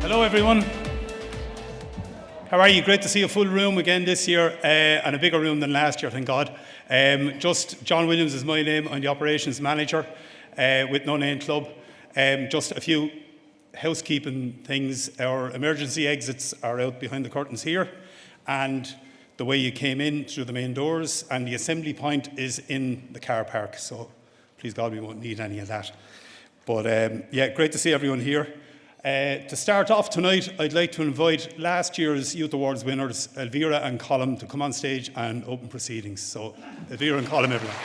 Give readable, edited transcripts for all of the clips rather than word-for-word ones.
Hello everyone. How are you? Great to see a full room again this year, and a bigger room than last year, thank God. Just John Williams is my name. I'm the operations manager with No Name Club. Just a few housekeeping things. Our emergency exits are out behind the curtains here, and the way you came in through the main doors, and the assembly point is in the car park, so please God we won't need any of that. But yeah, great to see everyone here. To start off tonight, I'd like to invite last year's Youth Awards winners, Elvira and Colm, to come on stage and open proceedings. So, Elvira and Colm, everyone.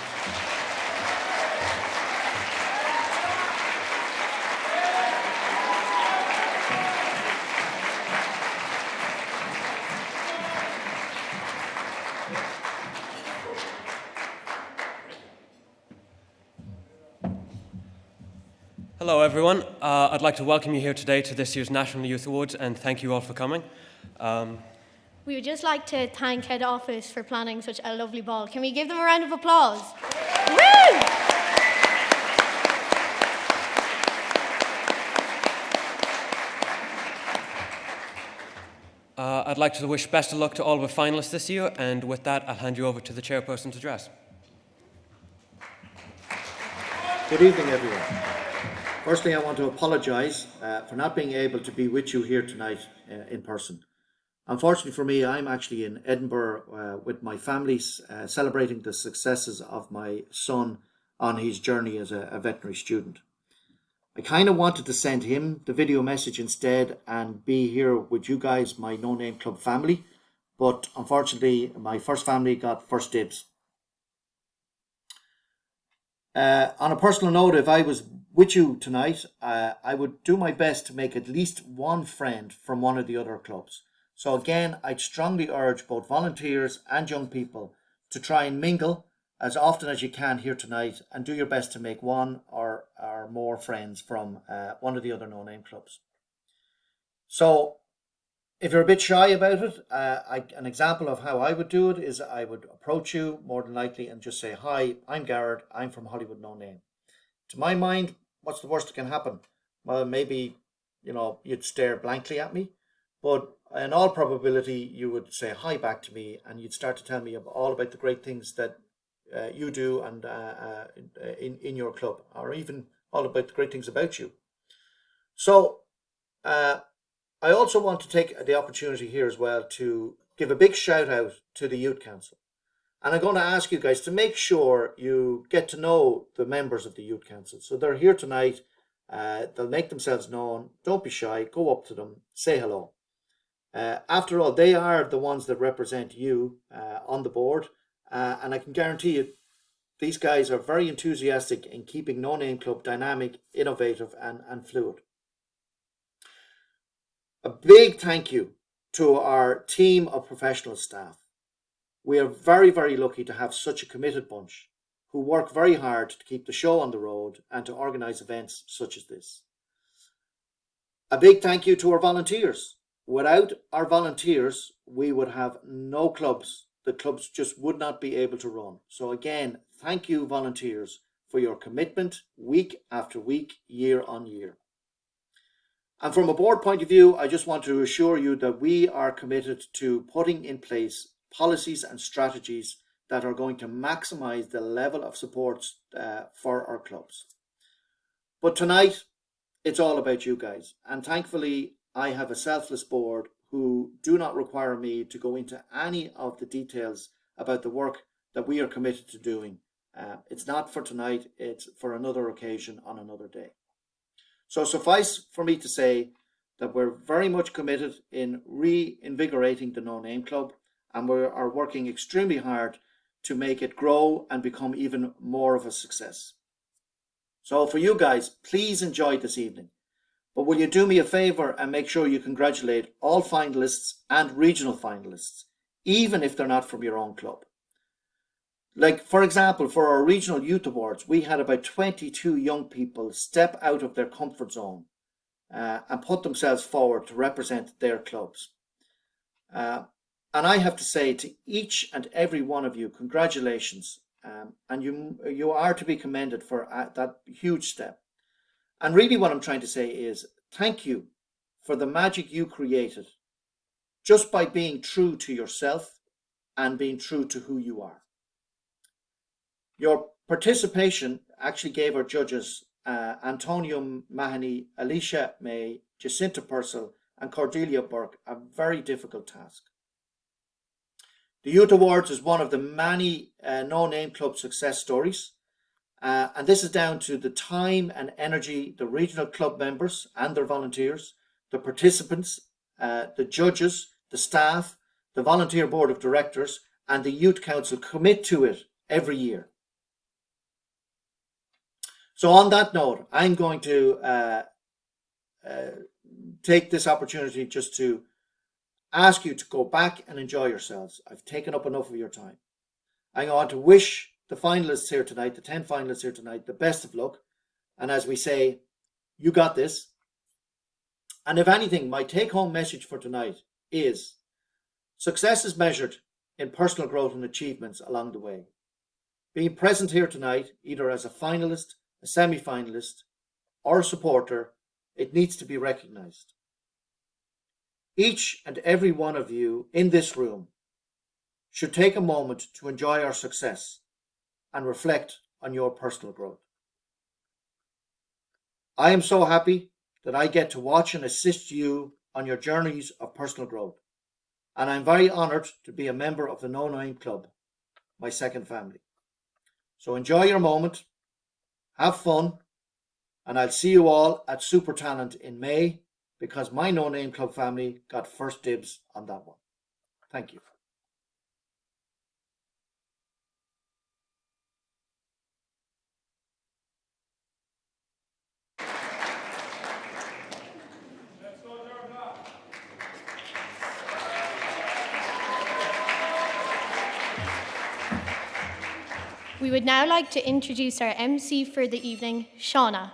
Hello everyone, I'd like to welcome you here today to this year's National Youth Awards and thank you all for coming. We would just like to thank head office for planning such a lovely ball. Can we give them a round of applause? Woo! I'd like to wish best of luck to all of the finalists this year, and with that I'll hand you over to the chairperson's address. Good evening everyone. Firstly, I want to apologise for not being able to be with you here tonight in person. Unfortunately for me, I'm actually in Edinburgh with my family celebrating the successes of my son on his journey as a veterinary student. I kind of wanted to send him the video message instead and be here with you guys, my No Name Club family, but unfortunately my first family got first dibs. On a personal note, if I was with you tonight, I would do my best to make at least one friend from one of the other clubs. So again, I'd strongly urge both volunteers and young people to try and mingle as often as you can here tonight and do your best to make one or more friends from one of the other No Name clubs. So if you're a bit shy about it, an example of how I would do it is I would approach you more than likely and just say, "Hi, I'm Garrett, I'm from Hollywood No Name." To my mind, what's the worst that can happen? Well, maybe, you'd stare blankly at me, but in all probability, you would say hi back to me and you'd start to tell me all about the great things that you do and in your club, or even all about the great things about you. So, I also want to take the opportunity here as well to give a big shout out to the Youth Council. And I'm going to ask you guys to make sure you get to know the members of the Youth Council. So they're here tonight. They'll make themselves known. Don't be shy. Go up to them. Say hello. After all, they are the ones that represent you on the board. And I can guarantee you, these guys are very enthusiastic in keeping No Name Club dynamic, innovative and fluid. A big thank you to our team of professional staff. We are very, very lucky to have such a committed bunch who work very hard to keep the show on the road and to organise events such as this. A big thank you to our volunteers. Without our volunteers, we would have no clubs. The clubs just would not be able to run. So again, thank you volunteers for your commitment week after week, year on year. And from a board point of view, I just want to assure you that we are committed to putting in place policies and strategies that are going to maximise the level of support for our clubs. But tonight, it's all about you guys. And thankfully, I have a selfless board who do not require me to go into any of the details about the work that we are committed to doing. It's not for tonight, it's for another occasion on another day. So suffice for me to say that we're very much committed in reinvigorating the No Name Club, and we are working extremely hard to make it grow and become even more of a success. So for you guys, please enjoy this evening. But will you do me a favour and make sure you congratulate all finalists and regional finalists, even if they're not from your own club. Like, for example, for our Regional Youth Awards, we had about 22 young people step out of their comfort zone and put themselves forward to represent their clubs. And I have to say to each and every one of you, congratulations. And you are to be commended for that huge step. And really what I'm trying to say is thank you for the magic you created just by being true to yourself and being true to who you are. Your participation actually gave our judges, Antonio Mahoney, Alicia May, Jacinta Purcell, and Cordelia Burke, a very difficult task. The Youth Awards is one of the many No Name Club success stories, and this is down to the time and energy the regional club members and their volunteers, the participants, the judges, the staff, the volunteer board of directors, and the youth council commit to it every year. So on that note, I'm going to take this opportunity just to ask you to go back and enjoy yourselves. I've taken up enough of your time. I want to wish the finalists here tonight, the 10 finalists here tonight, the best of luck. And as we say, you got this. And if anything, my take-home message for tonight is success is measured in personal growth and achievements along the way. Being present here tonight, either as a finalist, a semi-finalist, or a supporter, it needs to be recognised. Each and every one of you in this room should take a moment to enjoy our success and reflect on your personal growth. I am so happy that I get to watch and assist you on your journeys of personal growth, and I'm very honoured to be a member of the No Name Club, my second family. So enjoy your moment, have fun, and I'll see you all at Super Talent in May, because my No Name Club family got first dibs on that one. Thank you. We would now like to introduce our MC for the evening, Shauna.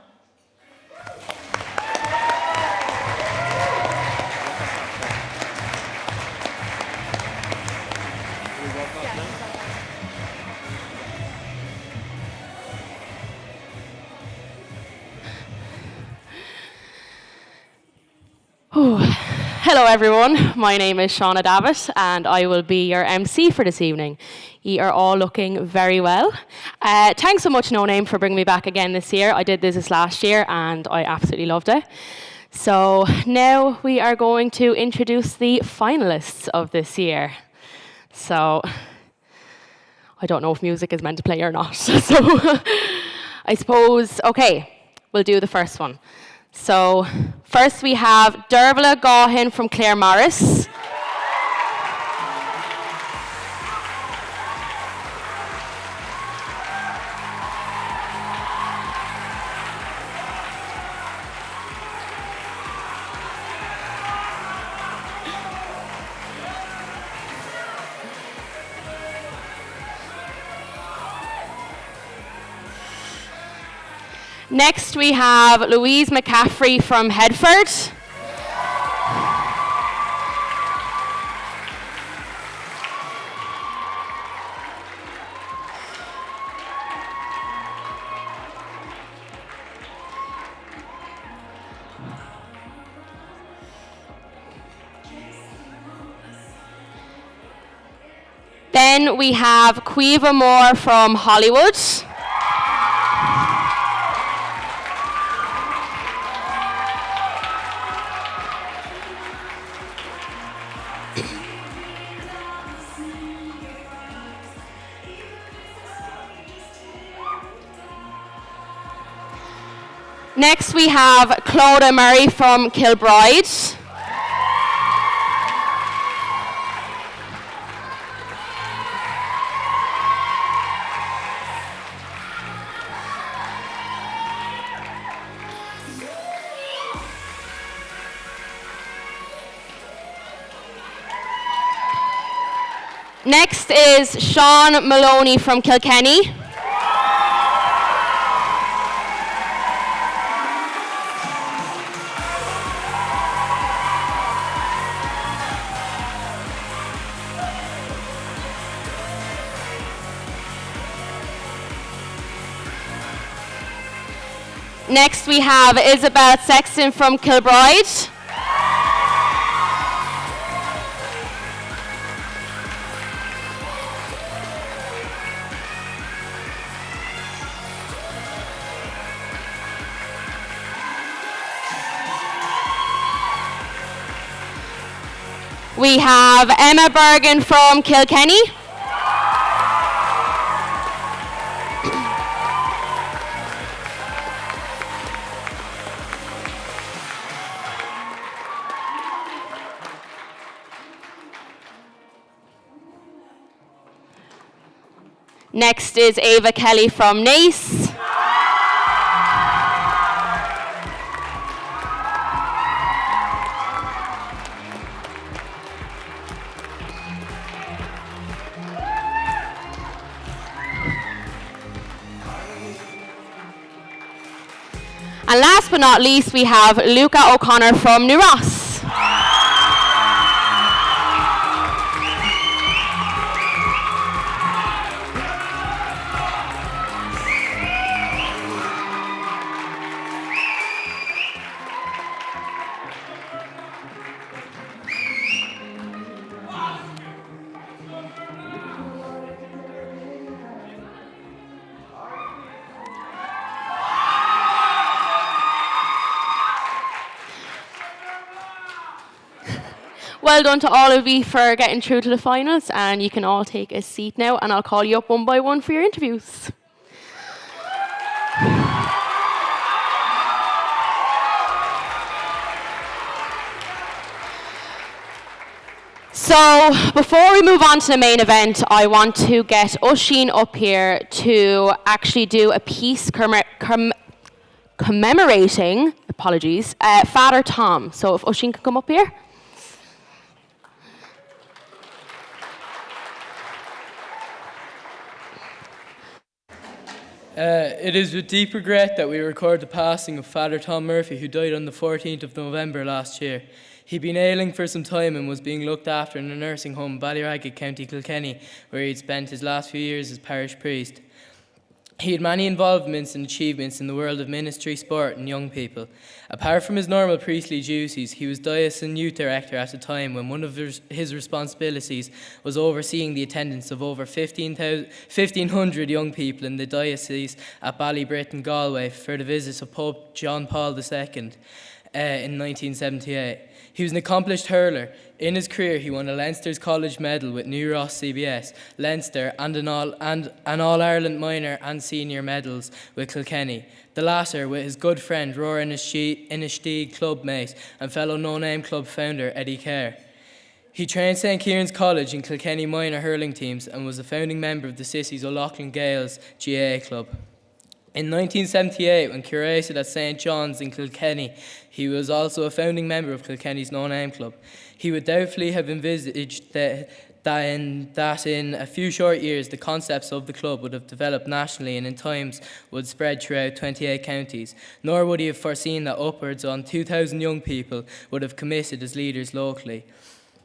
Hello everyone, my name is Shauna Davitt and I will be your MC for this evening. You are all looking very well. Thanks so much No Name for bringing me back again this year. I did this last year and I absolutely loved it. So now we are going to introduce the finalists of this year. So I don't know if music is meant to play or not. So I suppose, okay, we'll do the first one. So first we have Dervla Gaughan from Clare Morris. Next we have Louise McCaffrey from Headford. Then we have Quiva Moore from Hollywood. Next we have Clodagh Murray from Kilbride. Next is Sean Moloney from Kilkenny. Next we have Isabel Sexton from Kilbride. We have Emma Bergen from Kilkenny. Next is Ava Kelly from Naas. And last but not least, we have Luca O'Connor from Naas. Well done to all of you for getting through to the finals, and you can all take a seat now, and I'll call you up one by one for your interviews. So, before we move on to the main event, I want to get Oisín up here to actually do a piece commemorating, Father Tom. So if Oisín could come up here. It is with deep regret that we record the passing of Father Tom Murphy, who died on the 14th of November last year. He'd been ailing for some time and was being looked after in a nursing home in Ballyragget, County Kilkenny, where he'd spent his last few years as parish priest. He had many involvements and achievements in the world of ministry, sport and young people. Apart from his normal priestly duties, he was diocesan youth director at a time when one of his responsibilities was overseeing the attendance of over 1,500 young people in the diocese at Ballybrit in Galway for the visits of Pope John Paul II in 1978. He was an accomplished hurler. In his career, he won a Leinster's College medal with New Ross CBS, Leinster, and an All-Ireland minor and senior medals with Kilkenny. The latter with his good friend, Roar Inistí club mate and fellow No Name Club founder, Eddie Kerr. He trained St. Kieran's College in Kilkenny minor hurling teams and was a founding member of the Sissies O'Loughlin Gales GAA club. In 1978, when curated at St. John's in Kilkenny, he was also a founding member of Kilkenny's No Name Club. He would doubtfully have envisaged that in a few short years the concepts of the club would have developed nationally and in times would spread throughout 28 counties, nor would he have foreseen that upwards on 2,000 young people would have committed as leaders locally.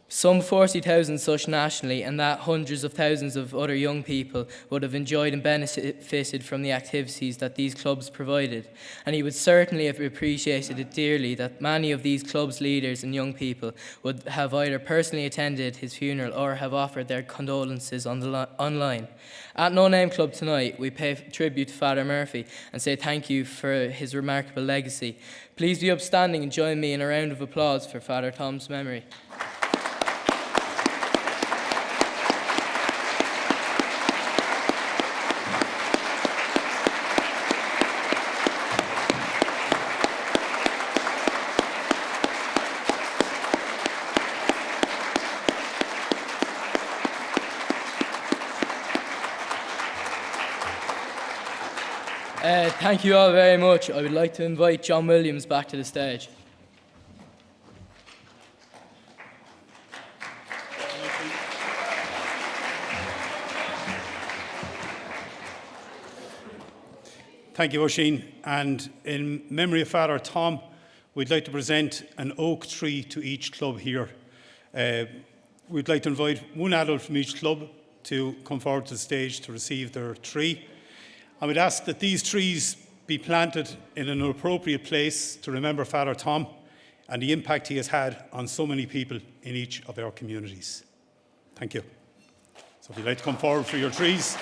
Some 40,000 such nationally, and that hundreds of thousands of other young people would have enjoyed and benefited from the activities that these clubs provided. And he would certainly have appreciated it dearly that many of these clubs' leaders and young people would have either personally attended his funeral or have offered their condolences online. At No Name Club tonight, we pay tribute to Father Murphy and say thank you for his remarkable legacy. Please be upstanding and join me in a round of applause for Father Tom's memory. Thank you all very much. I would like to invite John Williams back to the stage. Thank you, Oisín. And in memory of Father Tom, we'd like to present an oak tree to each club here. We'd like to invite one adult from each club to come forward to the stage to receive their tree. I would ask that these trees be planted in an appropriate place to remember Father Tom and the impact he has had on so many people in each of our communities. Thank you. So if you'd like to come forward for your trees.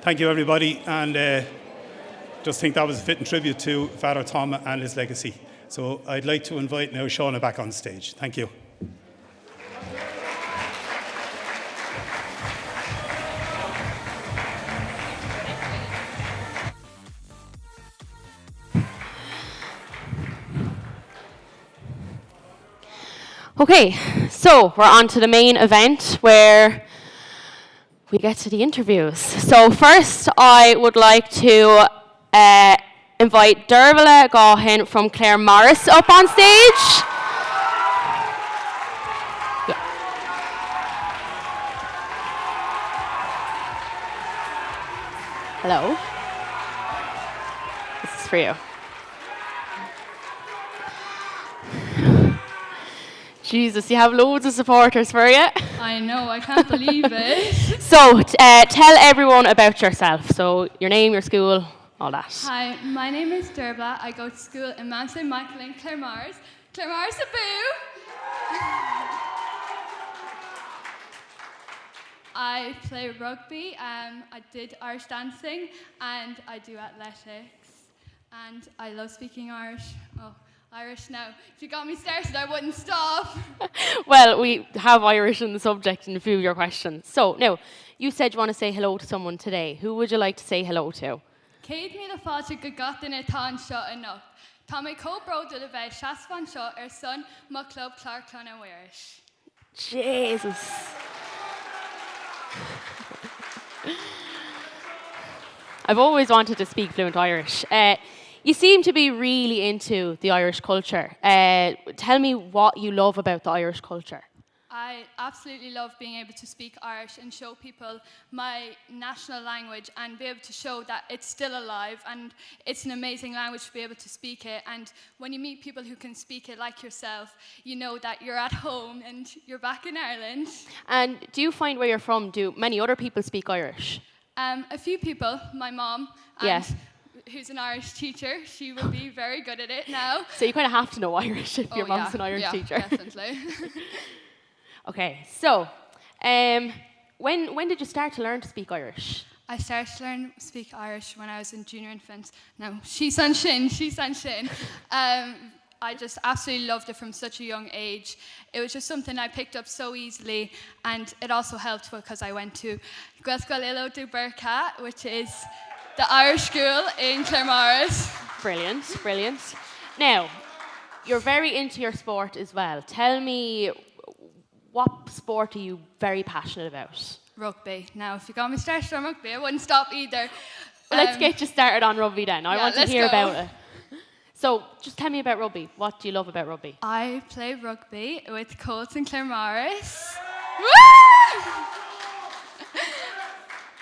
Thank you, everybody, and just think that was a fitting tribute to Father Tom and his legacy. So I'd like to invite now Shauna back on stage. Thank you. Okay, so we're on to the main event where we get to the interviews. So first, I would like to invite Dervla Gaughan from Claire Morris up on stage. Yeah. Hello. This is for you. Jesus, you have loads of supporters for you. I know, I can't believe it. So, tell everyone about yourself. So, your name, your school, all that. Hi, my name is Dervla. I go to school in Mount St. Michael in Claremars. Claremars a boo! I play rugby, I did Irish dancing, and I do athletics. And I love speaking Irish. Oh, Irish now. If you got me started, I wouldn't stop. Well, we have Irish in the subject in a few of your questions. So, now, you said you want to say hello to someone today. Who would you like to say hello to? Céad míle fáilte go gatainn atá seo anocht. Tá mé cóbróda le bheith seasfán seo son má club Clarkclan a Wirish. Jesus. I've always wanted to speak fluent Irish. You seem to be really into the Irish culture. Tell me what you love about the Irish culture. I absolutely love being able to speak Irish and show people my national language and be able to show that it's still alive and it's an amazing language to be able to speak it. And when you meet people who can speak it like yourself, you know that you're at home and you're back in Ireland. And do you find where you're from, do many other people speak Irish? A few people, my mom, and who's an Irish teacher, she will be very good at it now. So you kind of have to know Irish if your mom's an Irish teacher. Definitely. Okay, so when did you start to learn to speak Irish? I started to learn to speak Irish when I was in junior infant. No, she's on shin. I just absolutely loved it from such a young age. It was just something I picked up so easily, and it also helped because I went to Gaelscoil Ilo du Burka, which is the Irish school in Claremars. Brilliant, brilliant. Now, you're very into your sport as well. Tell me, what sport are you very passionate about? Rugby. Now, if you got me started on rugby, I wouldn't stop either. Well, let's get you started on rugby then. I want to hear about it. So, just tell me about rugby. What do you love about rugby? I play rugby with Colts in Claremars.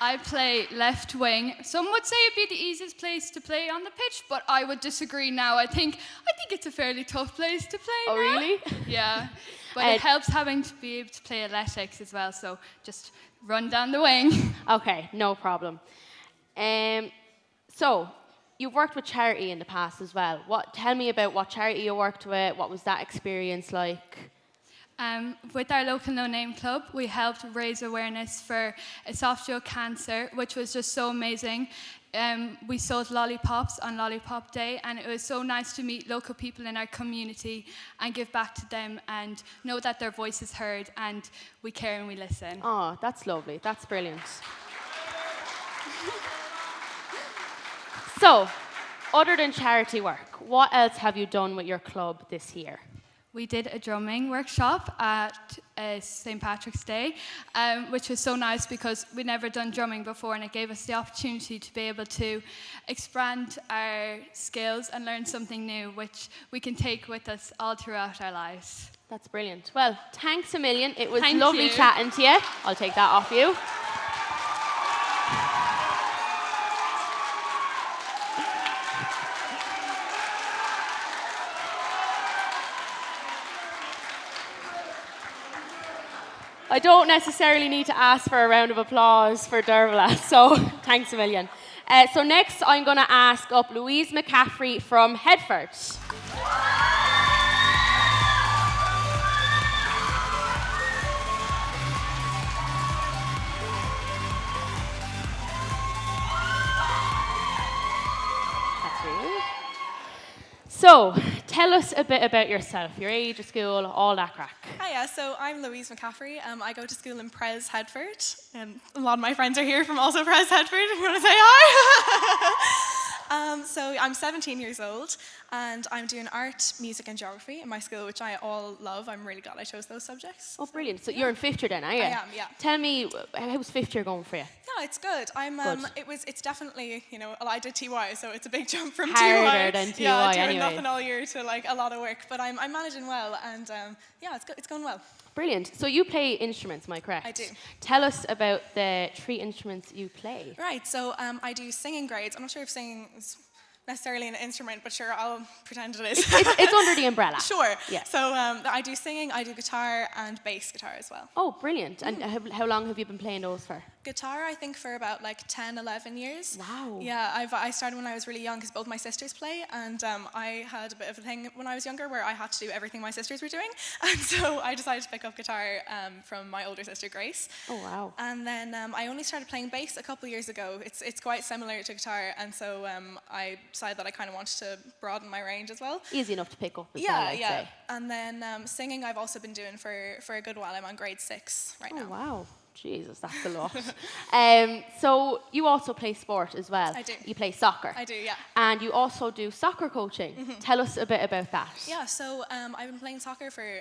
I play left wing. Some would say it'd be the easiest place to play on the pitch, but I would disagree now. I think it's a fairly tough place to play. Oh, now. really? Yeah. But it helps having to be able to play athletics as well, so just run down the wing. Okay, no problem. So, you've worked with charity in the past as well. Tell me about what charity you worked with. What was that experience like? With our local No Name Club, we helped raise awareness for esophageal cancer, which was just so amazing. We sold lollipops on Lollipop Day, and it was so nice to meet local people in our community and give back to them and know that their voice is heard and we care and we listen. Oh, that's lovely. That's brilliant. So, other than charity work, what else have you done with your club this year? We did a drumming workshop at St. Patrick's Day, which was so nice because we'd never done drumming before, and it gave us the opportunity to be able to expand our skills and learn something new, which we can take with us all throughout our lives. That's brilliant. Well, thanks a million. It was Thank lovely you. chatting to you. I'll take that off you. I don't necessarily need to ask for a round of applause for Dervla, so thanks a million. So next I'm going to ask up Louise McCaffrey from Headford. So, tell us a bit about yourself, your age, your school, all that crack. Hiya, so I'm Louise McCaffrey. I go to school in Pres Headford, and a lot of my friends are here from also Pres Headford, if you want to say hi. So I'm 17 years old, and I'm doing art, music, and geography in my school, which I all love. I'm really glad I chose those subjects. Oh, brilliant. So you're in fifth year then, are you? I am, yeah. Tell me, how's fifth year going for you? Yeah, it's good. Good. It's definitely, I did TY, so it's a big jump from Harder TY. than TY yeah, doing anyway. nothing all year to like a lot of work, but I'm managing well, and it's going well. Brilliant. So you play instruments, am I correct? I do. Tell us about the 3 instruments you play. Right, so I do singing grades. I'm not sure if singing is necessarily an instrument, but sure, I'll pretend it is. It's under the umbrella. Sure. Yeah. So I do singing, I do guitar, and bass guitar as well. Oh, brilliant. And how long have you been playing those for? Guitar, I think, for about like 10, 11 years. Wow. Yeah, I started when I was really young because both my sisters play, and I had a bit of a thing when I was younger where I had to do everything my sisters were doing, and so I decided to pick up guitar from my older sister Grace. Oh, wow. And then I only started playing bass a couple of years ago. It's quite similar to guitar, and so I decided that I kind of wanted to broaden my range as well. Easy enough to pick up as well, Yeah, I'd yeah. say. And then singing I've also been doing for a good while. I'm on grade 6 right now. Oh, wow. Jesus, that's a lot. So you also play sport as well. I do. You play soccer. I do, yeah. And you also do soccer coaching. Tell us a bit about that. Yeah, so I've been playing soccer for,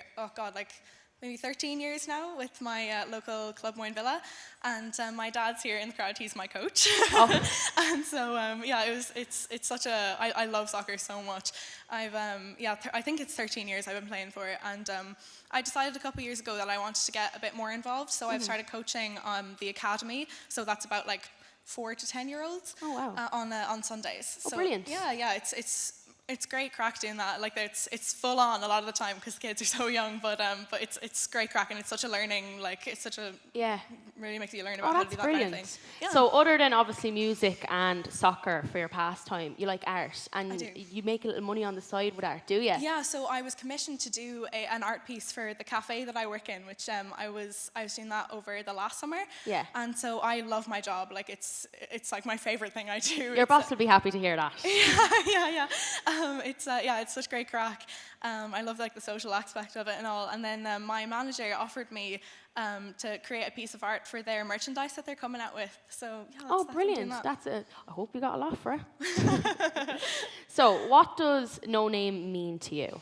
maybe 13 years now with my local club Moyne Villa, and my dad's here in the crowd. He's my coach. Oh. And so it's such a I love soccer so much. I think it's 13 years I've been playing for it, and I decided a couple of years ago that I wanted to get a bit more involved, so I've started coaching the academy. So that's about like 4 to 10-year-olds. Oh, wow. On Sundays. Oh, so, brilliant. Yeah, it's great crack doing that. Like it's full on a lot of the time because kids are so young, but it's great crack, and it's such a learning, like it's such a really makes you learn about how to do that brilliant. kind of thing. Yeah. So other than obviously music and soccer for your pastime, you like art, and I do. you make a little money on the side with art, do you? Yeah, so I was commissioned to do an art piece for the cafe that I work in, which I was doing that over the last summer. Yeah. And so I love my job. Like it's like my favorite thing I do. Your boss will be happy to hear that. Yeah. It's such great crack. I love like the social aspect of it and all. And then my manager offered me to create a piece of art for their merchandise that they're coming out with. So that's what I'm brilliant! doing that. That's it. I hope you got a lot for it. So, what does No Name mean to you?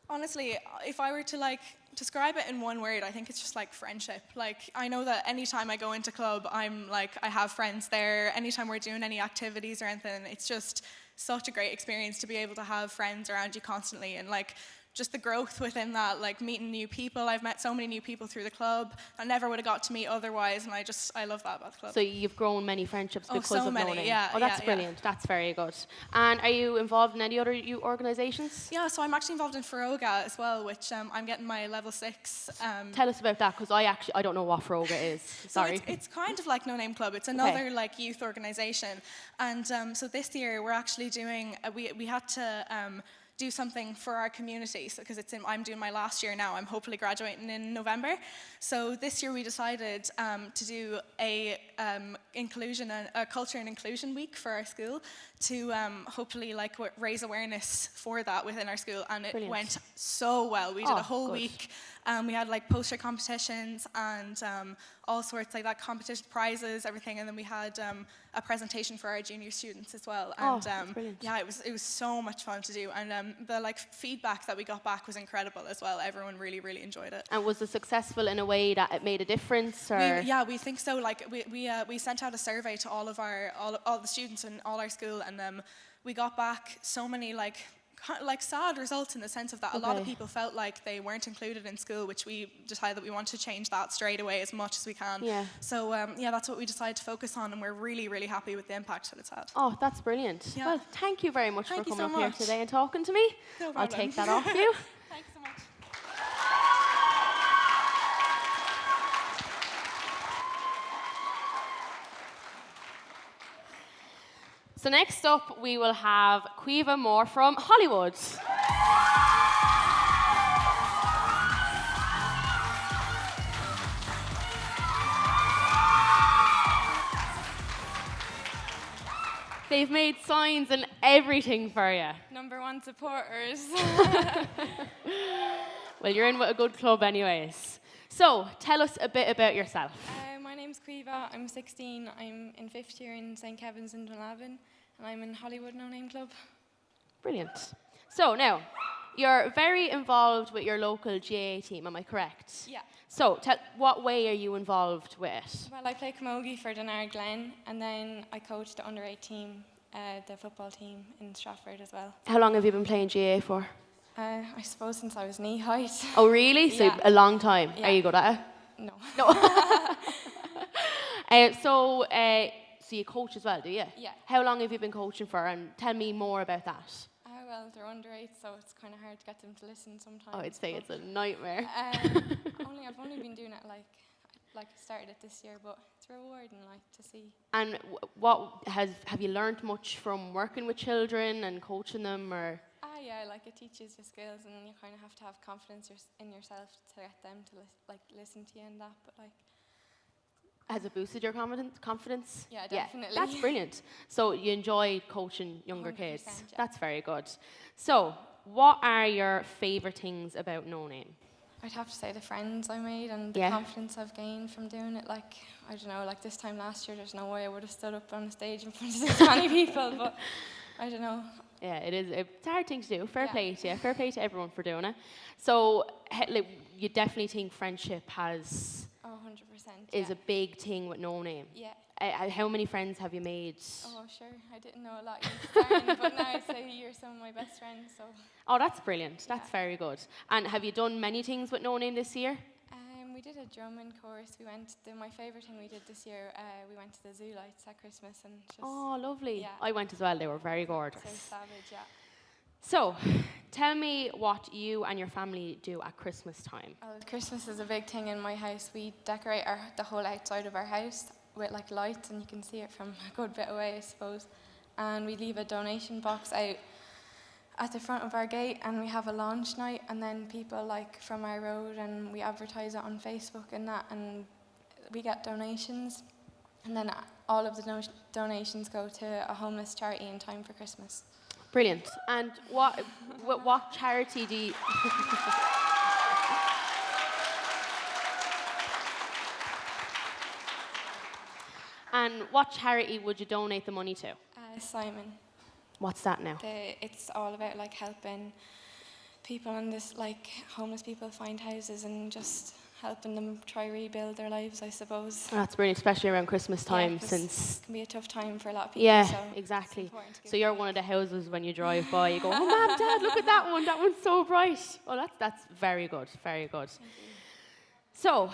Honestly, if I were to like describe it in one word, I think it's just like friendship. Like I know that anytime I go into club, I'm like I have friends there. Anytime we're doing any activities or anything, it's just such a great experience to be able to have friends around you constantly, and like just the growth within that, like meeting new people. I've met so many new people through the club I never would have got to meet otherwise, and I love that about the club. So you've grown many friendships because so of many, No Name. yeah, Oh, that's yeah. brilliant. That's very good. And are you involved in any other organisations? Yeah, so I'm actually involved in Feroga as well, which I'm getting my level 6. Tell us about that, because I don't know what Feroga is. Sorry. So it's kind of like No Name Club. It's another like youth organisation, and so this year we're actually doing. We had to do something for our community, so because I'm doing my last year now. I'm hopefully graduating in November. So this year we decided to do a culture and inclusion week for our school to hopefully like raise awareness for that within our school, and it Brilliant. went so well. We did a whole good. week. We had like poster competitions and all sorts like that, competition prizes, everything, and then we had a presentation for our junior students as well. And that's brilliant. yeah, it was so much fun to do, and the like feedback that we got back was incredible as well. Everyone really, really enjoyed it. And was it successful in a way that it made a difference? Or? We think so. Like we sent out a survey to all the students in all our school, and we got back so many like sad results in the sense of that a lot of people felt like they weren't included in school, which we decided that we want to change that straight away as much as we can. Yeah. So that's what we decided to focus on, and we're really, really happy with the impact that it's had. Oh, that's brilliant. Yeah. Well, thank you very much Thank for you coming so up much. here today and talking to me. No I'll problem. take that off you. Thanks so much. So next up, we will have Quiva Moore from Hollywood. They've made signs and everything for you. #1 supporters. Well, you're in with a good club anyways. So, tell us a bit about yourself. My name's Quiva. I'm 16. I'm in 5th year in St. Kevin's in Dunlavin, and I'm in Hollywood No Name Club. Brilliant. So, now, you're very involved with your local GAA team, am I correct? Yeah. So, what way are you involved with it? Well, I play camogie for Dunard Glen, and then I coach the under-8 team, the football team in Stratford as well. How long have you been playing GAA for? I suppose since I was knee height. Oh, really? So, Yeah. a long time. Yeah. Are you good at it? No. So you coach as well, do you? Yeah. How long have you been coaching for? And tell me more about that. Well, they're under-8, so it's kind of hard to get them to listen sometimes. Oh, I'd say it's a nightmare. I've only been doing it like I started it this year, but it's rewarding, like, to see. And have you learned much from working with children and coaching them, or? Yeah, like it teaches you skills, and you kind of have to have confidence in yourself to get them to listen to you and that. But like, has it boosted your confidence? Yeah, definitely. Yeah, that's brilliant. So you enjoy coaching younger kids. Yeah. That's very good. So, what are your favourite things about No Name? I'd have to say the friends I made and the confidence I've gained from doing it. Like, I don't know, like this time last year, there's no way I would have stood up on a stage in front of this many people, but I don't know. Yeah, it is. It's a hard thing to do. Fair play to you. Fair play to everyone for doing it. So, you definitely think friendship has... Oh, 100%. Is a big thing with No Name. Yeah. How many friends have you made? Oh, sure. I didn't know a lot starting, but now I'd say you're some of my best friends. So. Oh, that's brilliant. That's very good. And have you done many things with No Name this year? We did a drumming course. My favourite thing we did this year, we went to the zoo lights at Christmas and just... Oh, lovely. Yeah. I went as well. They were very gorgeous. So savage, yeah. So, tell me what you and your family do at Christmas time. Well, Christmas is a big thing in my house. We decorate the whole outside of our house with like lights, and you can see it from a good bit away, I suppose. And we leave a donation box out at the front of our gate, and we have a launch night, and then people like from our road, and we advertise it on Facebook and that, and we get donations, and then all of the donations go to a homeless charity in time for Christmas. Brilliant. And what charity do you... And what charity would you donate the money to? Simon. What's that now? It's all about like helping people in this, like homeless people find houses and just helping them try rebuild their lives, I suppose. Oh, that's brilliant, especially around Christmas time, since it can be a tough time for a lot of people. Yeah, so exactly. So you're one of the houses when you drive by, you go, "Oh, Mum, Dad, look at that one! That one's so bright." Oh, that's very good, very good. So,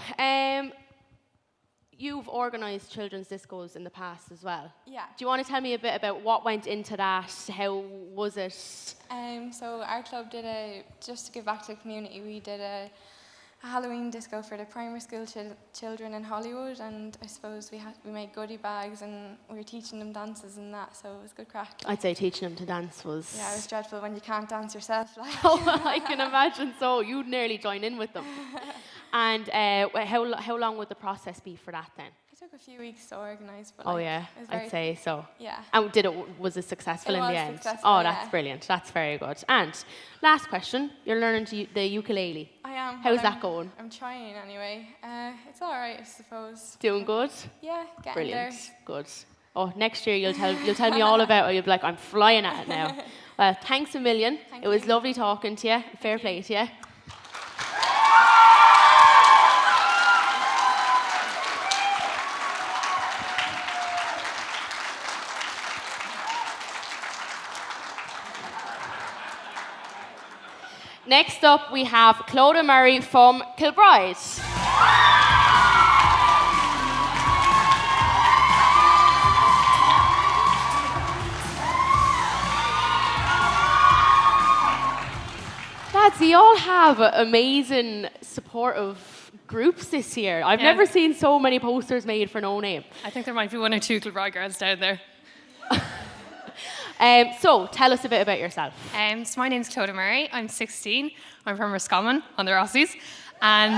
you've organised children's discos in the past as well. Yeah. Do you want to tell me a bit about what went into that? How was it? So our club just to give back to the community, we did a Halloween disco for the primary school children in Hollywood, and I suppose we made goodie bags and we were teaching them dances and that, so it was good crack. I'd say teaching them to dance was... Yeah, it was dreadful when you can't dance yourself. Like. Oh, I can imagine so. You'd nearly join in with them. And how long would the process be for that then? It took a few weeks to organise, but I'd say so. Yeah. And was it successful in the end? Oh, that's brilliant. That's very good. And last question, you're learning the ukulele. I am. How's that going? I'm trying anyway. It's all right, I suppose. Doing good? Yeah, getting brilliant. there. Good. Oh, next year you'll tell me all about it. You'll be like, I'm flying at it now. Well, thanks a million. It was lovely talking to you. Fair play to you. Next up, we have Clodagh Murray from Kilbride. Lads, you all have amazing supportive groups this year. I've never seen so many posters made for No Name. I think there might be one or two Kilbride girls down there. So, tell us a bit about yourself. So my name's Clodagh Murray. I'm 16. I'm from Roscommon on the Rossies. And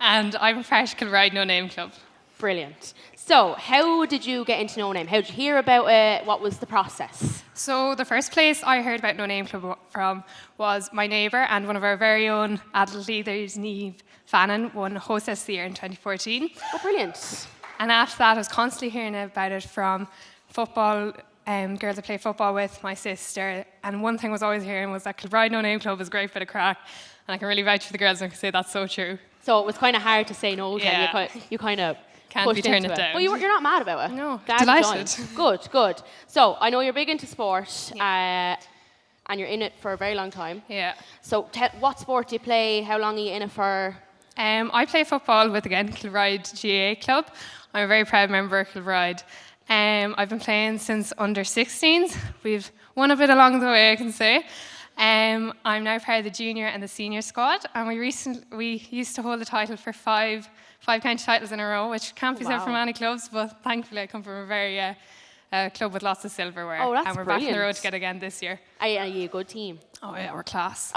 I'm part of Kilbride No Name Club. Brilliant. So, how did you get into No Name? How did you hear about it? What was the process? So the first place I heard about No Name Club from was my neighbour and one of our very own adult leaders, Niamh Fannin, won Hostess of the Year in 2014. Oh, brilliant. And after that, I was constantly hearing about it from football, girls I play football with, my sister. And one thing I was always hearing was that Kilbride No Name Club is a great bit of crack. And I can really vouch for the girls and I can say that's so true. So it was kind of hard to say no to. Yeah. You kind of Can't be pushed turning into it down. But you're not mad about it. No, Glad you delighted. joined. Good, good. So I know you're big into sport, and you're in it for a very long time. Yeah. So what sport do you play? How long are you in it for? I play football with, again, Kilbride GAA Club. I'm a very proud member of Kilbride. I've been playing since under 16s. We've won a bit along the way, I can say. I'm now part of the junior and the senior squad, and we used to hold the title for five county titles in a row, which can't be said for many clubs, but thankfully I come from a very club with lots of silverware. Oh, that's and we're brilliant. back on the road to get again this year. Are you a good team? Oh yeah, we're class.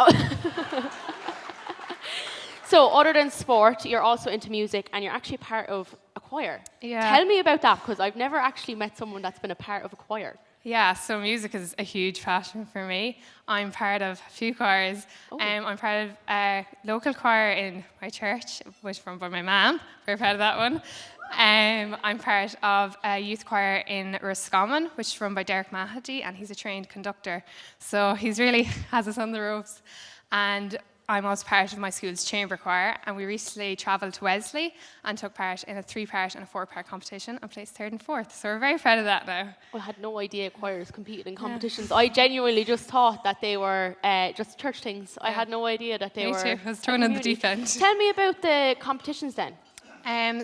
So other than sport, you're also into music, and you're actually part of a choir. Yeah. Tell me about that, because I've never actually met someone that's been a part of a choir. Yeah, so music is a huge passion for me. I'm part of a few choirs. I'm part of a local choir in my church, which is run by my mum. Very proud of that one. I'm part of a youth choir in Roscommon, which is run by Derek Mahady, and he's a trained conductor. So he's really has us on the ropes. And I'm also part of my school's chamber choir, and we recently travelled to Wesley and took part in a 3-part and a 4-part competition and placed 3rd and 4th. So we're very proud of that now. I had no idea choirs competed in competitions. I genuinely just thought that they were just church things. I had no idea that they Me were. too. I was thrown in the deep end. Tell me about the competitions then.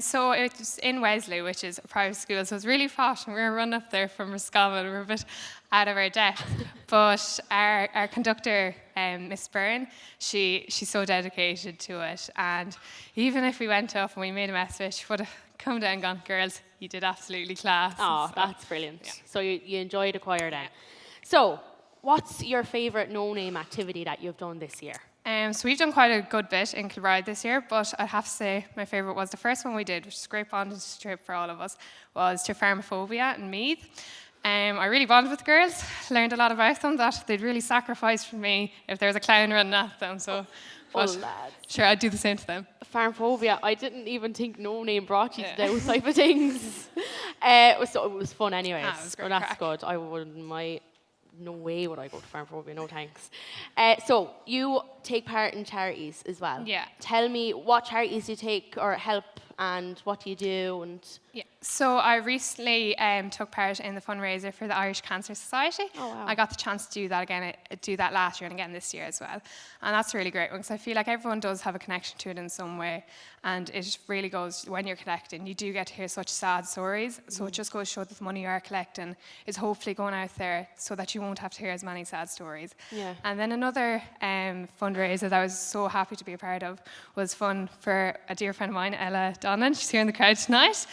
So it's in Wesley, which is a private school, so it's really posh, and we were run up there from Roscommon. We were a bit out of our depth. But our conductor, Miss Byrne, she's so dedicated to it. And even if we went up and we made a mess of it, she would have come down and gone, girls, you did absolutely class. Oh, So, that's brilliant. yeah. So you enjoyed the choir then. So what's your favourite no-name activity that you've done this year? So we've done quite a good bit in Kilbride this year, but I have to say my favourite was the first one we did, which is a great bonding trip for all of us, was to Pharmaphobia in Meath. I really bonded with the girls, learned a lot about them, that they'd really sacrifice for me if there was a clown running at them. So, but lads. sure, I'd do the same to them. Pharmaphobia, I didn't even think No Name brought you to those type of things. It was fun anyways. It was great That's crack. good. I wouldn't, no way would I go to Pharmaphobia, no thanks. So you take part in charities as well. Yeah. Tell me what charities you take or help, and what do you do, and Yeah. So I recently took part in the fundraiser for the Irish Cancer Society. Oh, wow. I got the chance to do that again, do that last year and again this year as well. And that's a really great one, because I feel like everyone does have a connection to it in some way. And it really goes, when you're collecting, you do get to hear such sad stories. So it just goes to show that the money you are collecting is hopefully going out there so that you won't have to hear as many sad stories. Yeah. And then another fundraiser that I was so happy to be a part of was fun for a dear friend of mine, Ella Donlan. She's here in the crowd tonight.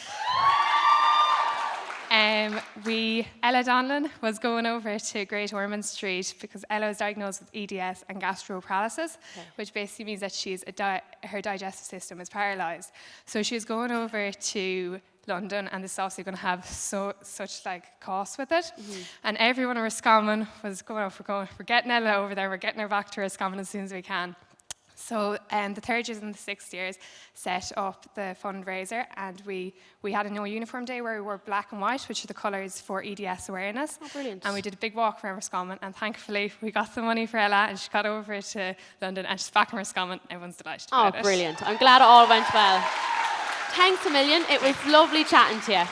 Ella Donlan was going over to Great Ormond Street because Ella was diagnosed with EDS and gastroparalysis, which basically means that her digestive system is paralysed. So she was going over to London, and this is obviously going to have such costs with it. Mm-hmm. And everyone in Roscommon was going, we're getting Ella over there, we're getting her back to Roscommon as soon as we can. So the 3rd years and the 6th years set up the fundraiser, and we had a no uniform day where we wore black and white, which are the colours for EDS awareness. Oh, brilliant. And we did a big walk around Roscommon, and thankfully we got the money for Ella, and she got over to London, and she's back in Roscommon. Everyone's delighted about it. Brilliant. I'm glad it all went well. Thanks a million. It was lovely chatting to you.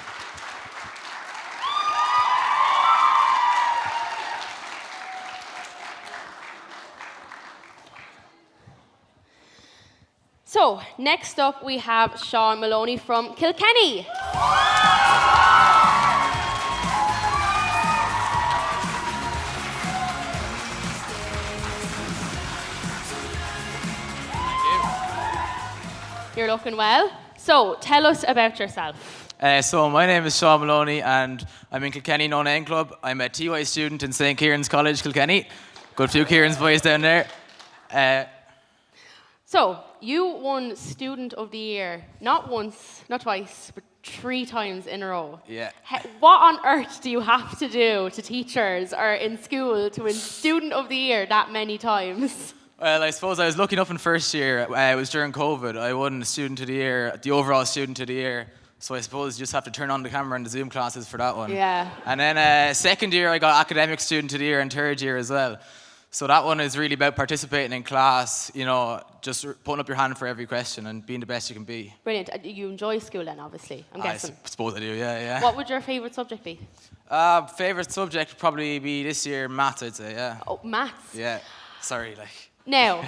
So, next up we have Sean Moloney from Kilkenny. You're looking well. So, tell us about yourself. So my name is Shauna Moloney, and I'm in Kilkenny No Name Club. I'm a TY student in St. Kieran's College, Kilkenny. Good few Kieran's boys down there. So, you won Student of the Year, not once, not twice, but 3 times in a row. Yeah. What on earth do you have to do to teachers or in school to win Student of the Year that many times? Well, I suppose I was lucky enough in first year. It was during COVID. I won Student of the Year, the overall Student of the Year. So I suppose you just have to turn on the camera in the Zoom classes for that one. Yeah. And then second year, I got Academic Student of the Year, and third year as well. So that one is really about participating in class, you know, just putting up your hand for every question and being the best you can be. Brilliant. You enjoy school then, obviously, I'm guessing. I suppose I do, yeah. What would your favourite subject be? Favourite subject would probably be this year maths, I'd say, yeah. Oh, maths? Yeah, sorry, like. Now,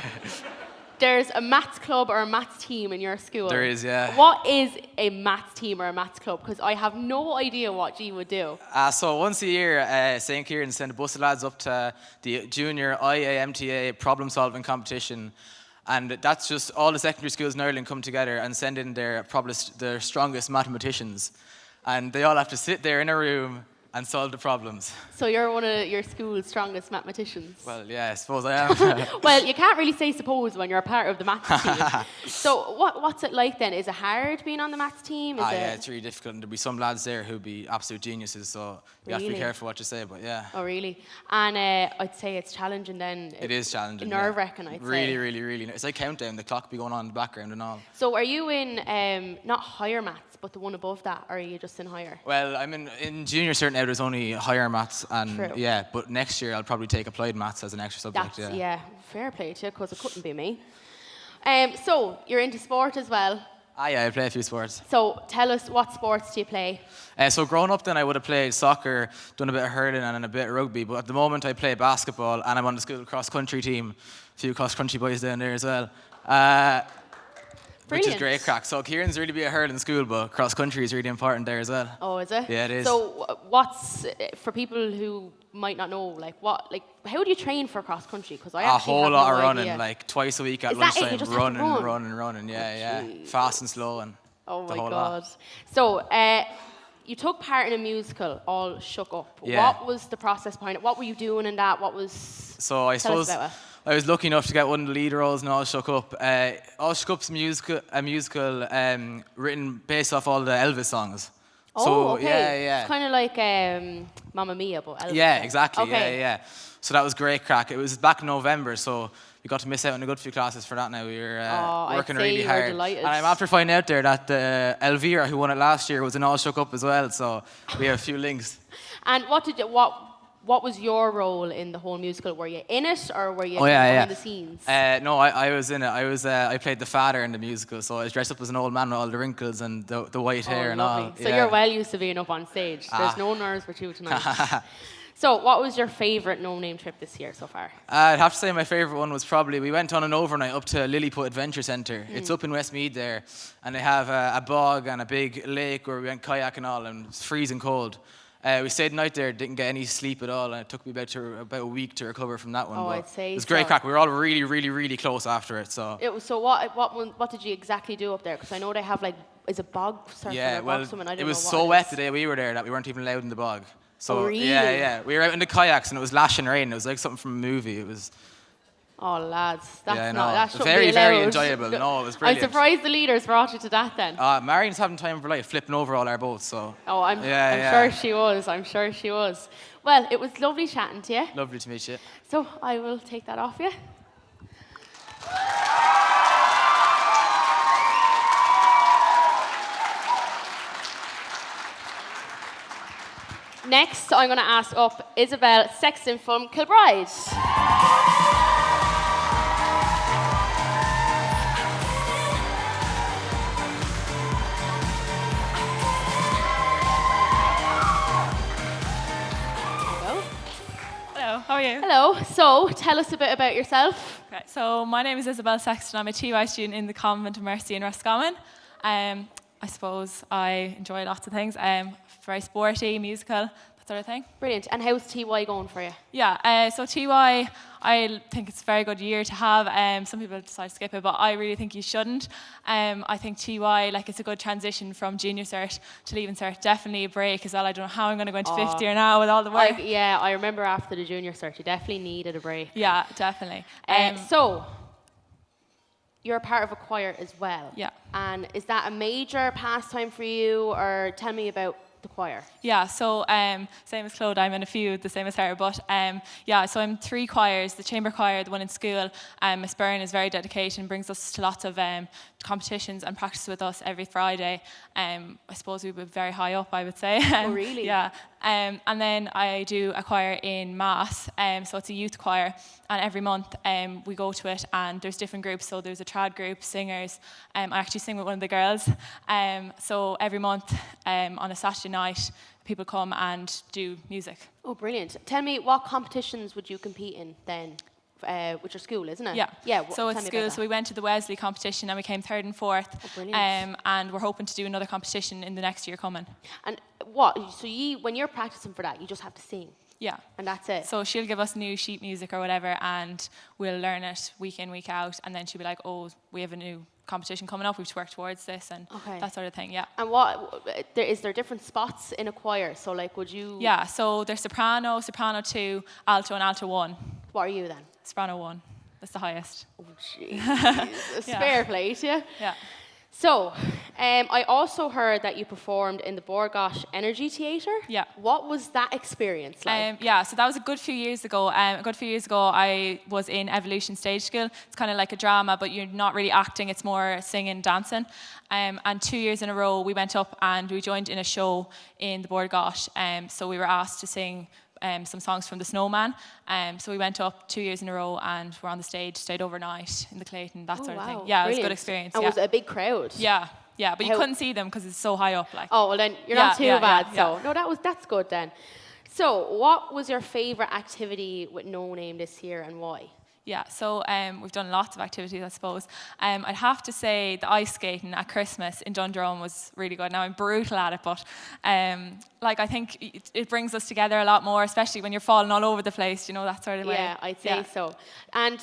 there's a maths club or a maths team in your school. There is, yeah. What is a maths team or a maths club? Because I have no idea what G would do. So once a year, St. Kieran send a bus of lads up to the junior IAMTA problem solving competition. And that's just all the secondary schools in Ireland come together and send in their strongest mathematicians. And they all have to sit there in a room and solve the problems. So you're one of your school's strongest mathematicians. Well, yeah, I suppose I am. Well, you can't really say suppose when you're a part of the maths team. So what's it like then? Is it hard being on the maths team? Yeah, it's really difficult. And there'll be some lads there who'll be absolute geniuses, so you have to be careful what you say, but yeah. Oh, really? And I'd say it's challenging then. It is challenging. Nerve-wracking, I'd say. Really. It's like countdown, the clock be going on in the background and all. So are you in not higher maths, but the one above that, or are you just in higher? Well, I'm in junior cert now, there's only higher maths, and True. yeah, but next year I'll probably take applied maths as an extra subject. Fair play to you, because it couldn't be me. So you're into sport as well. Yeah, I play a few sports. So tell us, what sports do you play? So growing up then I would have played soccer, done a bit of hurling and a bit of rugby, but at the moment I play basketball and I'm on the school cross-country team. A few cross-country boys down there as well. Which is great crack. So Kieran's really be a hurling school, but cross-country is really important there as well. Oh, is it? Yeah, it is. So what's, for people who might not know, how do you train for cross-country? Because I actually a whole have lot no of running, idea. like twice a week at Is that it? You lunchtime, just have to running, yeah. Fast and slow and oh the my whole God. lot. So you took part in a musical, All Shook Up. Yeah. What was the process behind it? What were you doing in that? So I suppose I was lucky enough to get one of the lead roles in All Shook Up. All Shook Up's a musical written based off all the Elvis songs. Oh, so, okay. Yeah. It's kind of like Mamma Mia, but Elvis. Yeah, exactly. Okay. Yeah. So that was great crack. It was back in November, so we got to miss out on a good few classes for that now. We were working really hard. Delighted. And I'm after finding out there that Elvira, who won it last year, was in All Shook Up as well, so we have a few links. And what was your role in the whole musical? Were you in it, or were you behind the scenes? No, I was in it. I played the father in the musical, so I was dressed up as an old man with all the wrinkles and the white hair and all. So you're well used to being up on stage. There's no nerves with you tonight. So what was your favourite no-name trip this year so far? I'd have to say my favourite one was probably, we went on an overnight up to Lilliput Adventure Centre. It's up in Westmeath there, and they have a bog and a big lake where we went kayaking and all, and it was freezing cold. We stayed the night there, didn't get any sleep at all, and it took me about a week to recover from that one. Oh, but I'd say it was great crack. We were all really, really, really close after it. So what did you exactly do up there? Because I know they have is it bog surfing or bog swimming? I don't know. It was so wet the day we were there that we weren't even allowed in the bog. So really? Yeah. We were out in the kayaks and it was lashing rain. It was like something from a movie. It was. Oh, lads, that shouldn't very, be allowed. very enjoyable. No, it was brilliant. I'm surprised the leaders brought you to that then. Marion's having time of her life, flipping over all our boats. So. Oh, I'm sure she was. I'm sure she was. Well, it was lovely chatting to you. Lovely to meet you. So I will take that off you. Next, I'm going to ask up Isabel Sexton from Kilbride. Hello, how are you? Hello. So, tell us a bit about yourself. Okay, so my name is Isabel Sexton. I'm a TY student in the Convent of Mercy in Roscommon. I suppose I enjoy lots of things. Very sporty, musical, that sort of thing. Brilliant. And how's TY going for you? Yeah, so TY, I think it's a very good year to have. Some people decide to skip it, but I really think you shouldn't. I think TY, it's a good transition from junior cert to leaving cert. Definitely a break as well. I don't know how I'm going to go into fifth year now with all the work. I remember after the junior cert, you definitely needed a break. Yeah, definitely. So, you're a part of a choir as well. Yeah. And is that a major pastime for you, or tell me about the choir? Yeah, so same as Claude, I'm in a few, the same as her, but yeah, so I'm 3 choirs, the chamber choir, the one in school. Miss Byrne is very dedicated and brings us to lots of competitions and practices with us every Friday. I suppose we were very high up, I would say. Oh, really? Yeah. And then I do a choir in Naas, so it's a youth choir, and every month we go to it, and there's different groups. So there's a trad group, singers. I actually sing with one of the girls. So every month on a Saturday night, people come and do music. Oh, brilliant. Tell me, what competitions would you compete in then? With your school, isn't it? Yeah. Yeah. So it's school. So we went to the Wesley competition and we came 3rd and 4th. Oh, brilliant. And we're hoping to do another competition in the next year coming. And what? So when you're practicing for that, you just have to sing. Yeah. And that's it. So she'll give us new sheet music or whatever, and we'll learn it week in, week out, and then she'll be like, "Oh, we have a new competition coming up. We have to work towards this," and that sort of thing. Yeah. And is there different spots in a choir? So like, would you? Yeah. So there's soprano, soprano 2, alto, and alto 1. What are you then? Soprano 1. That's the highest. Oh, jeez. Fair play to you. Yeah. So, I also heard that you performed in the Borgosh Energy Theatre. Yeah. What was that experience like? Yeah, so that was a good few years ago. I was in Evolution Stage School. It's kind of like a drama, but you're not really acting. It's more singing, dancing. And 2 years in a row, we went up and we joined in a show in the Borgosh. So we were asked to sing some songs from The Snowman. So we went up 2 years in a row and we're on the stage, stayed overnight in the Clayton, that sort of thing. Yeah, it was a good experience. And was it a big crowd? Yeah, but you couldn't see them because it's so high up. Like. Oh, well then you're not too bad. No, that's good then. So what was your favourite activity with No Name this year and why? Yeah, so we've done lots of activities, I suppose. I'd have to say the ice skating at Christmas in Dundrome was really good. Now, I'm brutal at it, but I think it brings us together a lot more, especially when you're falling all over the place, that sort of way. Yeah, I'd say so. And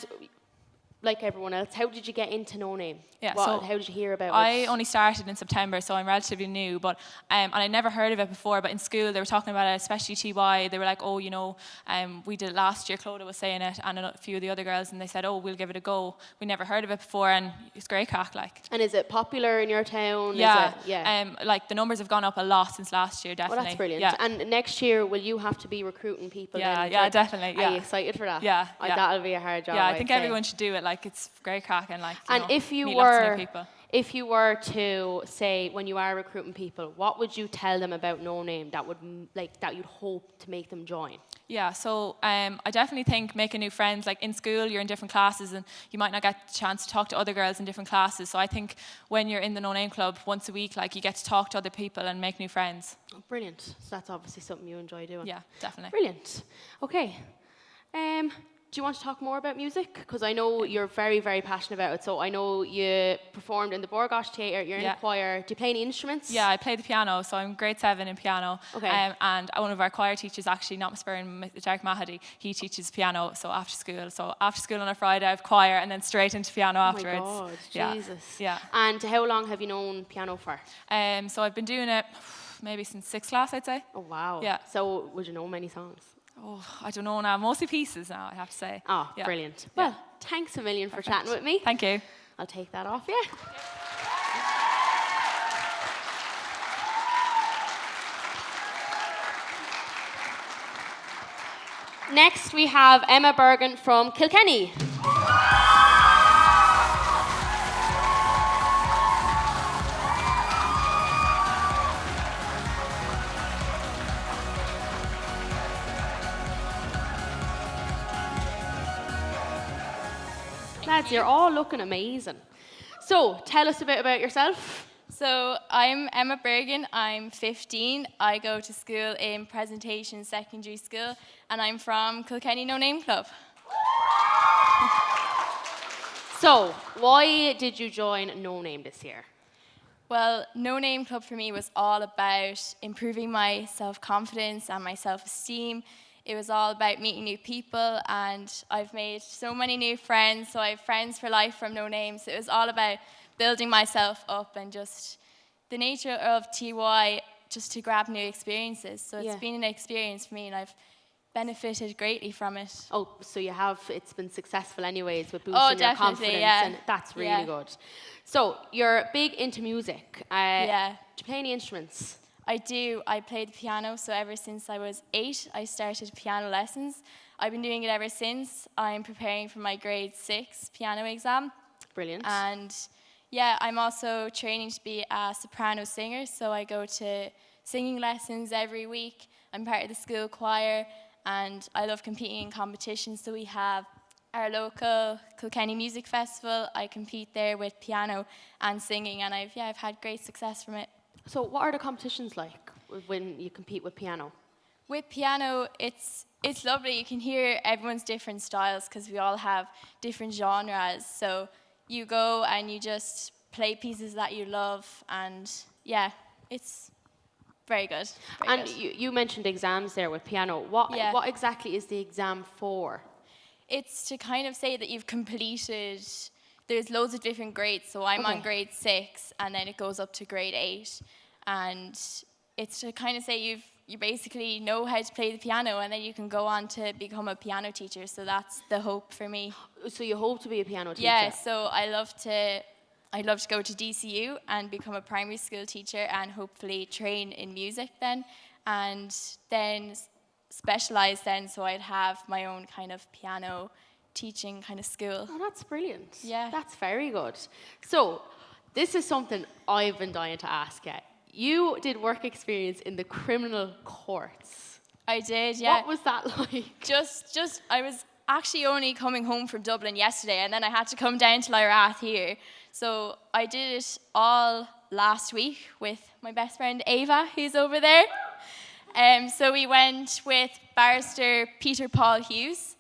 like everyone else, how did you get into No Name? Yeah, how did you hear about it? I only started in September, so I'm relatively new, but and I never heard of it before, but in school they were talking about it, especially TY. They were like, oh, we did it last year, Clodagh was saying it, and a few of the other girls, and they said, oh, we'll give it a go. We never heard of it before, and it's great crack, like. And is it popular in your town? Yeah, yeah. The numbers have gone up a lot since last year, definitely. Well, that's brilliant. Yeah. And next year, will you have to be recruiting people? Yeah, definitely. Yeah. Are you excited for that? Yeah. That'll be a hard job. Yeah, I think everyone should do it. Like, it's great crack, and if you meet lots of new people. If you were to say, when you are recruiting people, what would you tell them about No Name that you'd hope to make them join? Yeah, so I definitely think making new friends, like in school you're in different classes and you might not get a chance to talk to other girls in different classes. So I think when you're in the No Name Club once a week, you get to talk to other people and make new friends. Oh, brilliant. So that's obviously something you enjoy doing. Yeah, definitely. Brilliant. Okay. Do you want to talk more about music? Because I know you're very, very passionate about it. So I know you performed in the Borgosh Theatre, you're in a choir. Do you play any instruments? Yeah, I play the piano, so I'm grade 7 in piano. Okay. And one of our choir teachers, actually, not Miss Byrne, Derek Mahady, he teaches piano, so after school. So after school on a Friday, I have choir, and then straight into piano afterwards. Oh my God, yeah. Jesus. Yeah. And how long have you known piano for? So I've been doing it maybe since 6th class, I'd say. Oh, wow. Yeah. So would you know many songs? Oh, I don't know now. Mostly pieces now, I have to say. Oh, yeah. Brilliant. Well, thanks a million for chatting with me. Thank you. I'll take that off you. Next, we have Emma Bergen from Kilkenny. Lads, you're all looking amazing. So, tell us a bit about yourself. So, I'm Emma Bergen, I'm 15. I go to school in Presentation Secondary School, and I'm from Kilkenny No Name Club. So, why did you join No Name this year? Well, No Name Club for me was all about improving my self-confidence and my self-esteem. It was all about meeting new people, and I've made so many new friends, so I have friends for life from No Name. So it was all about building myself up and just the nature of TY, just to grab new experiences. So it's been an experience for me, and I've benefited greatly from it. Oh, so it's been successful anyways with boosting Oh, your definitely, confidence, yeah. and that's really Yeah. good. So you're big into music. Yeah. Do you play any instruments? I do. I play the piano, so ever since I was 8, I started piano lessons. I've been doing it ever since. I'm preparing for my grade 6 piano exam. Brilliant. And yeah, I'm also training to be a soprano singer, so I go to singing lessons every week. I'm part of the school choir, and I love competing in competitions. So we have our local Kilkenny Music Festival. I compete there with piano and singing, and I've had great success from it. So what are the competitions like when you compete with piano? With piano, it's lovely. You can hear everyone's different styles because we all have different genres. So you go and you just play pieces that you love, and yeah, it's very good. Very good. You mentioned exams there with piano. What exactly is the exam for? It's to kind of say that you've completed. There's loads of different grades, so I'm on grade 6, and then it goes up to grade 8, and it's to kind of say you basically know how to play the piano, and then you can go on to become a piano teacher. So that's the hope for me. So you hope to be a piano teacher? Yeah. So I'd love to go to DCU and become a primary school teacher, and hopefully train in music then, and then specialize then, so I'd have my own kind of piano teaching kind of school. Oh, that's brilliant. Yeah. That's very good. So this is something I've been dying to ask you. You did work experience in the criminal courts. I did, yeah. What was that like? Just I was actually only coming home from Dublin yesterday, and then I had to come down to Lyrath here. So I did it all last week with my best friend Ava, who's over there. So we went with barrister Peter Paul Hughes.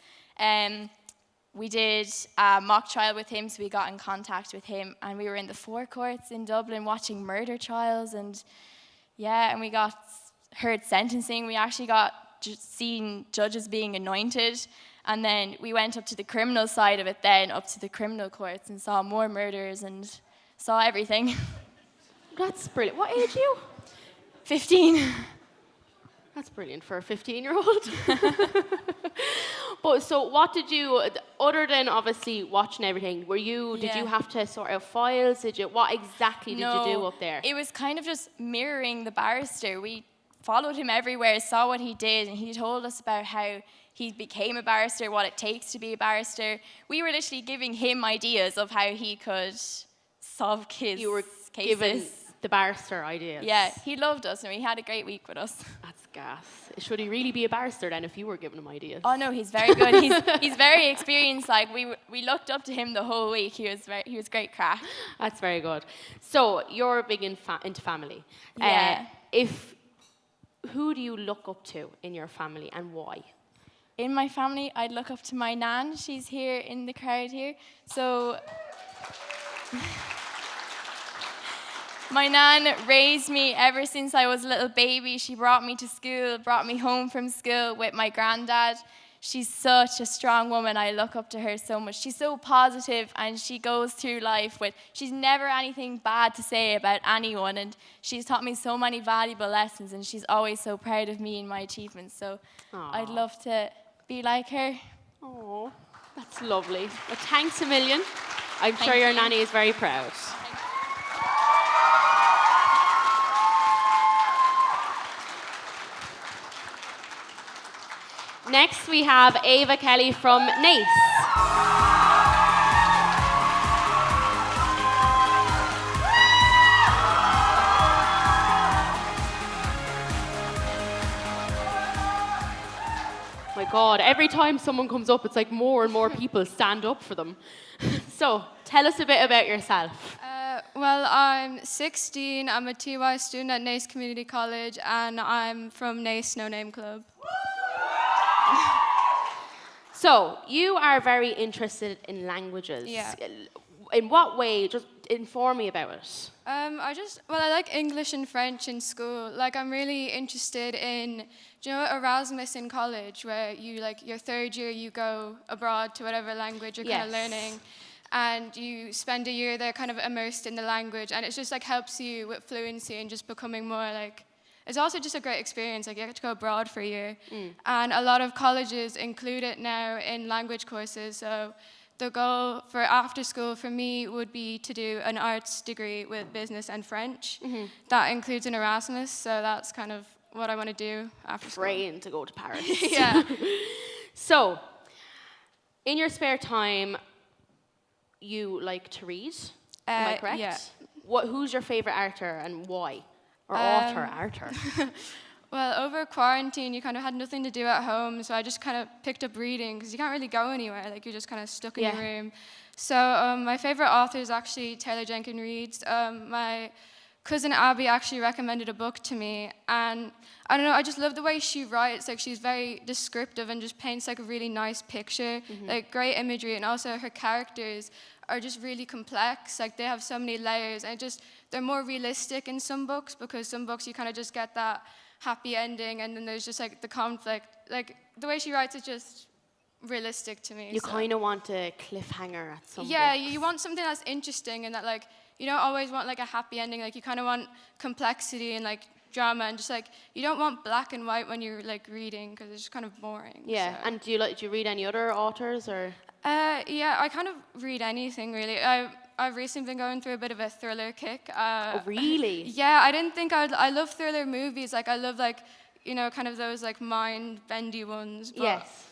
We did a mock trial with him, so we got in contact with him, and we were in the forecourts in Dublin watching murder trials, and we got heard sentencing. We actually got seen judges being anointed, and then we went up to the criminal side of it then, up to the criminal courts, and saw more murders and saw everything. That's brilliant. What age are you? 15. That's brilliant for a 15-year-old. But so what did you, other than obviously watching everything, did you have to sort out files? What exactly did you do up there? It was kind of just mirroring the barrister. We followed him everywhere, saw what he did, and he told us about how he became a barrister, what it takes to be a barrister. We were literally giving him ideas of how he could solve his You were cases. giving the barrister ideas. Yeah, he loved us, and we had a great week with us. That's gas. Should he really be a barrister then if you were giving him ideas? Oh no, he's very good. He's very experienced. Like we looked up to him the whole week. He was great crack. That's very good. So you're big into family. Yeah. Who do you look up to in your family, and why? In my family, I'd look up to my nan. She's here in the crowd here. So my nan raised me ever since I was a little baby. She brought me to school, brought me home from school with my granddad. She's such a strong woman. I look up to her so much. She's so positive, and she goes through life she's never anything bad to say about anyone, and she's taught me so many valuable lessons, and she's always so proud of me and my achievements. So I'd love to be like her. Oh, that's lovely. Well, thanks a million. I'm sure your nanny is very proud. Next, we have Ava Kelly from Naas. My God, every time someone comes up, it's like more and more people stand up for them. So, tell us a bit about yourself. Well, I'm 16. I'm a TY student at Naas Community College, and I'm from Naas No Name Club. So, you are very interested in languages. Yeah. In what way? Just inform me about it. I like English and French in school. Like, I'm really interested in, Erasmus in college, where your third year you go abroad to whatever language you're kind of learning, and you spend a year there kind of immersed in the language, and it just helps you with fluency and just becoming more it's also just a great experience. Like you get to go abroad for a year, and a lot of colleges include it now in language courses. So the goal for after school for me would be to do an arts degree with business and French. That includes an Erasmus, so that's kind of what I want to do after school. Praying to go to Paris. Yeah. So, in your spare time, you like to read, am I correct? Yeah. Who's your favourite author and why? Or author? Well, over quarantine, you kind of had nothing to do at home, so I just kind of picked up reading, because you can't really go anywhere, like you're just kind of stuck in your room. So my favourite author is actually Taylor Jenkins Reid. My cousin Abby actually recommended a book to me, and I don't know, I just love the way she writes. Like, she's very descriptive and just paints like a really nice picture, like great imagery, and also her characters are just really complex. Like, they have so many layers, and they're more realistic in some books, because some books you kind of just get that happy ending, and then there's just like the conflict. Like, the way she writes is just realistic to me. You kind of want a cliffhanger at some Yeah, books. you want something that's interesting, and that, like, you don't always want like a happy ending. Like, you kind of want complexity and like drama, and just like, you don't want black and white when you're like reading, because it's just kind of boring. Yeah, so. and do you read any other authors, or? Yeah, I kind of read anything really. I've recently been going through a bit of a thriller kick. Oh, really? Yeah, I didn't think I love thriller movies. Like, I love, like, you know, kind of those like mind-bendy ones. But, Yes.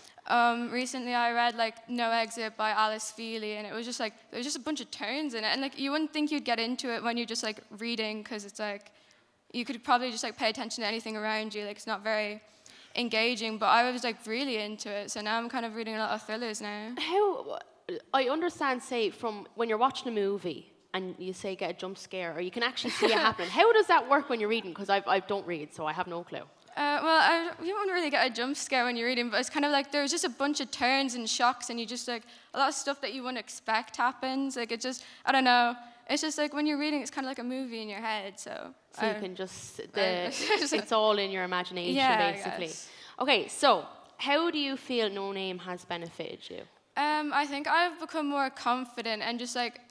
Recently I read like No Exit by Alice Feely, and it was just like, there was just a bunch of turns in it, and like you wouldn't think you'd get into it when you're just like reading, because it's like you could probably just like pay attention to anything around you. Like, it's not very engaging, but I was like really into it. So now I'm kind of reading a lot of thrillers now. How, I understand, say, from when you're watching a movie and you say get a jump scare, or you can actually see it happening. How does that work when you're reading? Because I don't read, so I have no clue. You don't really get a jump scare when you're reading, but it's kind of like there's just a bunch of turns and shocks, and you just like, a lot of stuff that you wouldn't expect happens. Like, it just, I don't know. It's just like when you're reading, it's kind of like a movie in your head. So you can just, it's all in your imagination, basically. Okay, so how do you feel No Name has benefited you? I think I've become more confident and just like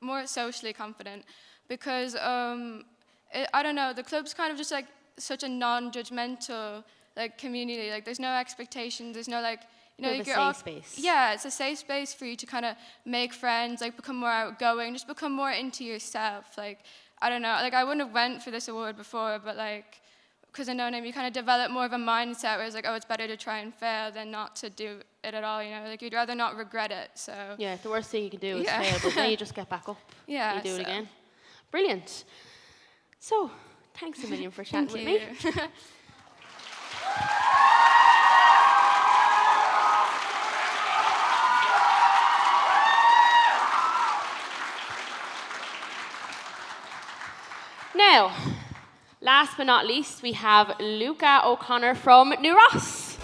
more socially confident, because I don't know, the club's kind of just like such a non-judgmental like community. Like, there's no expectations, there's no like, you know, a safe space. Yeah, it's a safe space for you to kind of make friends, like become more outgoing, just become more into yourself. Like, I don't know, like I wouldn't have went for this award before, but like, because in No Name you kind of develop more of a mindset where it's like, oh, it's better to try and fail than not to do it at all, you know, like you'd rather not regret it. So yeah, the worst thing you can do is fail, but then you just get back up. Yeah, you do it again. Brilliant. So, thanks a million for chatting with me. Now, last but not least, we have Luca O'Connor from Naas.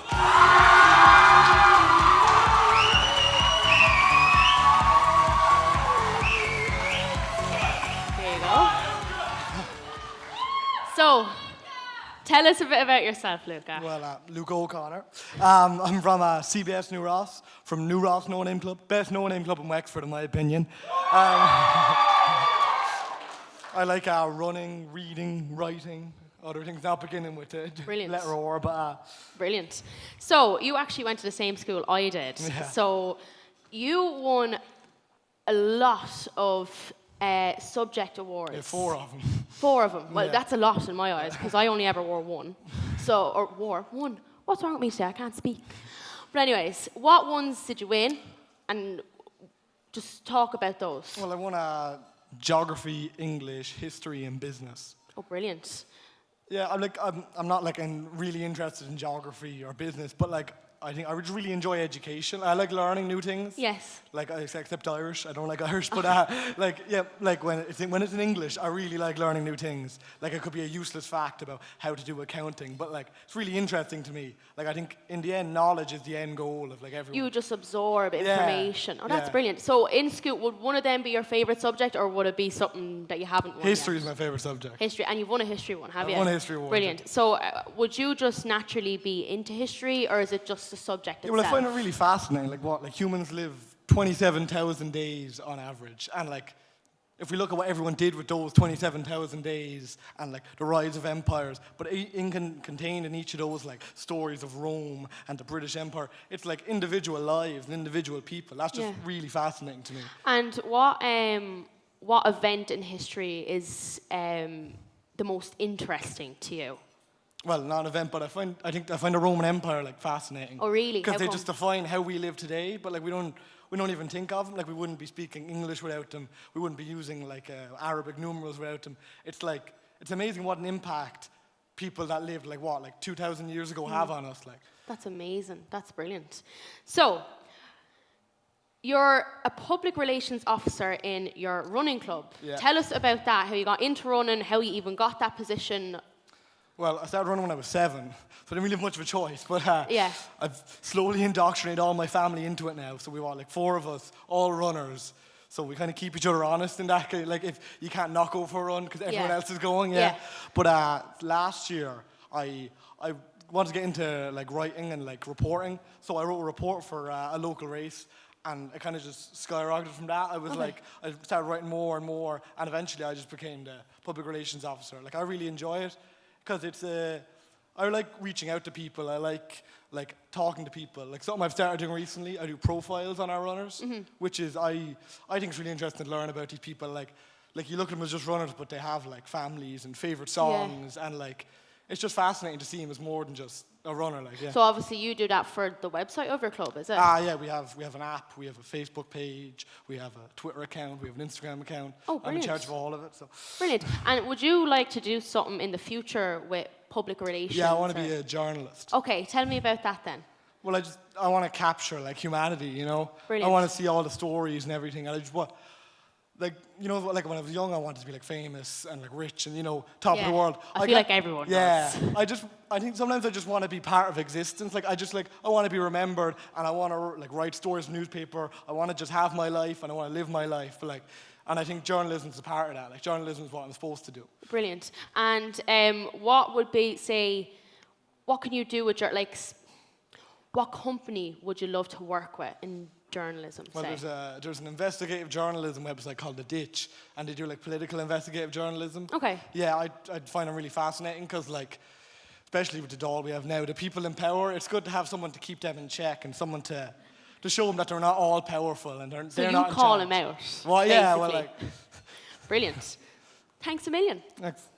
There you go. So, tell us a bit about yourself, Luca. Well, Luca O'Connor. I'm from CBS Naas, from Naas No Name Club. Best No Name Club in Wexford, in my opinion. I like running, reading, writing, other things, not beginning with the letter O, but... Brilliant. So, you actually went to the same school I did. Yeah. So, you won a lot of subject awards. Yeah, 4 of them. 4 of them. Well, Yeah. that's a lot in my eyes, because I only ever wore 1. One. What's wrong with me today? I can't speak. But anyways, what ones did you win? And just talk about those. Well, I won geography, English, history, and business. Oh, brilliant. Yeah, I'm not like really interested in geography or business, but like I think I would really enjoy education. I like learning new things. Yes. Like, except Irish. I don't like Irish, but when it's in English, I really like learning new things. Like, it could be a useless fact about how to do accounting, but like it's really interesting to me. Like, I think in the end, knowledge is the end goal of like everyone. You just absorb information. Oh, that's Yeah. brilliant. So in school, would one of them be your favourite subject, or would it be something that you haven't won History yet? is my favourite subject. History, and you've won a history one, have you? I've won a history one. Brilliant. So would you just naturally be into history, or is it just the subject itself? Well, I find it really fascinating. Like humans live 27,000 days on average, and like if we look at what everyone did with those 27,000 days and like the rise of empires, but contained in each of those like stories of Rome and the British Empire, it's like individual lives and individual people. That's just really fascinating to me. And what event in history is the most interesting to you? Well, not an event, but I think I find the Roman Empire like fascinating. Oh, really? Because they just define how we live today, but like we don't even think of them. Like we wouldn't be speaking English without them. We wouldn't be using like Arabic numerals without them. It's amazing what an impact people that lived like 2,000 years ago have on us. Like that's amazing. That's brilliant. So you're a public relations officer in your running club. Yeah. Tell us about that. How you got into running. How you even got that position. Well, I started running when I was 7, so I didn't really have much of a choice. But I've slowly indoctrinated all my family into it now. So we were like 4 of us, all runners. So we kind of keep each other honest in that. Like if you can't not go for a run because everyone else is going, But last year I wanted to get into like writing and like reporting. So I wrote a report for a local race. And it kind of just skyrocketed from that. I was I started writing more and more, and eventually I just became the public relations officer. Like I really enjoy it. Because I like reaching out to people. I like talking to people. Like something I've started doing recently, I do profiles on our runners, which is I think it's really interesting to learn about these people. Like you look at them as just runners, but they have like families and favorite songs, and like it's just fascinating to see them as more than just a runner. So obviously you do that for the website of your club, is it? Yeah, we have an app, we have a Facebook page, we have a Twitter account, we have an Instagram account. Oh, brilliant. I'm in charge of all of it. So. Brilliant. And would you like to do something in the future with public relations? Yeah, I want to be a journalist. Okay, tell me about that then. Well, I want to capture like humanity, you know. Brilliant. I want to see all the stories and everything. And I just want, like, you know, like when I was young, I wanted to be like famous and like rich and, you know, top of the world. I feel like everyone does. I think sometimes I just want to be part of existence. Like I want to be remembered, and I want to like write stories in the newspaper. I want to just have my life, and I want to live my life. But like, and I think journalism is a part of that. Like journalism is what I'm supposed to do. Brilliant. And what would be, say, what can you do with your, like, what company would you love to work with in journalism? Well, there's an investigative journalism website called The Ditch, and they do like political investigative journalism. Okay. Yeah, I'd find it really fascinating because like, especially with the Dáil we have now, the people in power, it's good to have someone to keep them in check and someone to show them that they're not all powerful and they're not in charge. So you call them out. Well, yeah, well, like. Brilliant. Thanks a million. Thanks.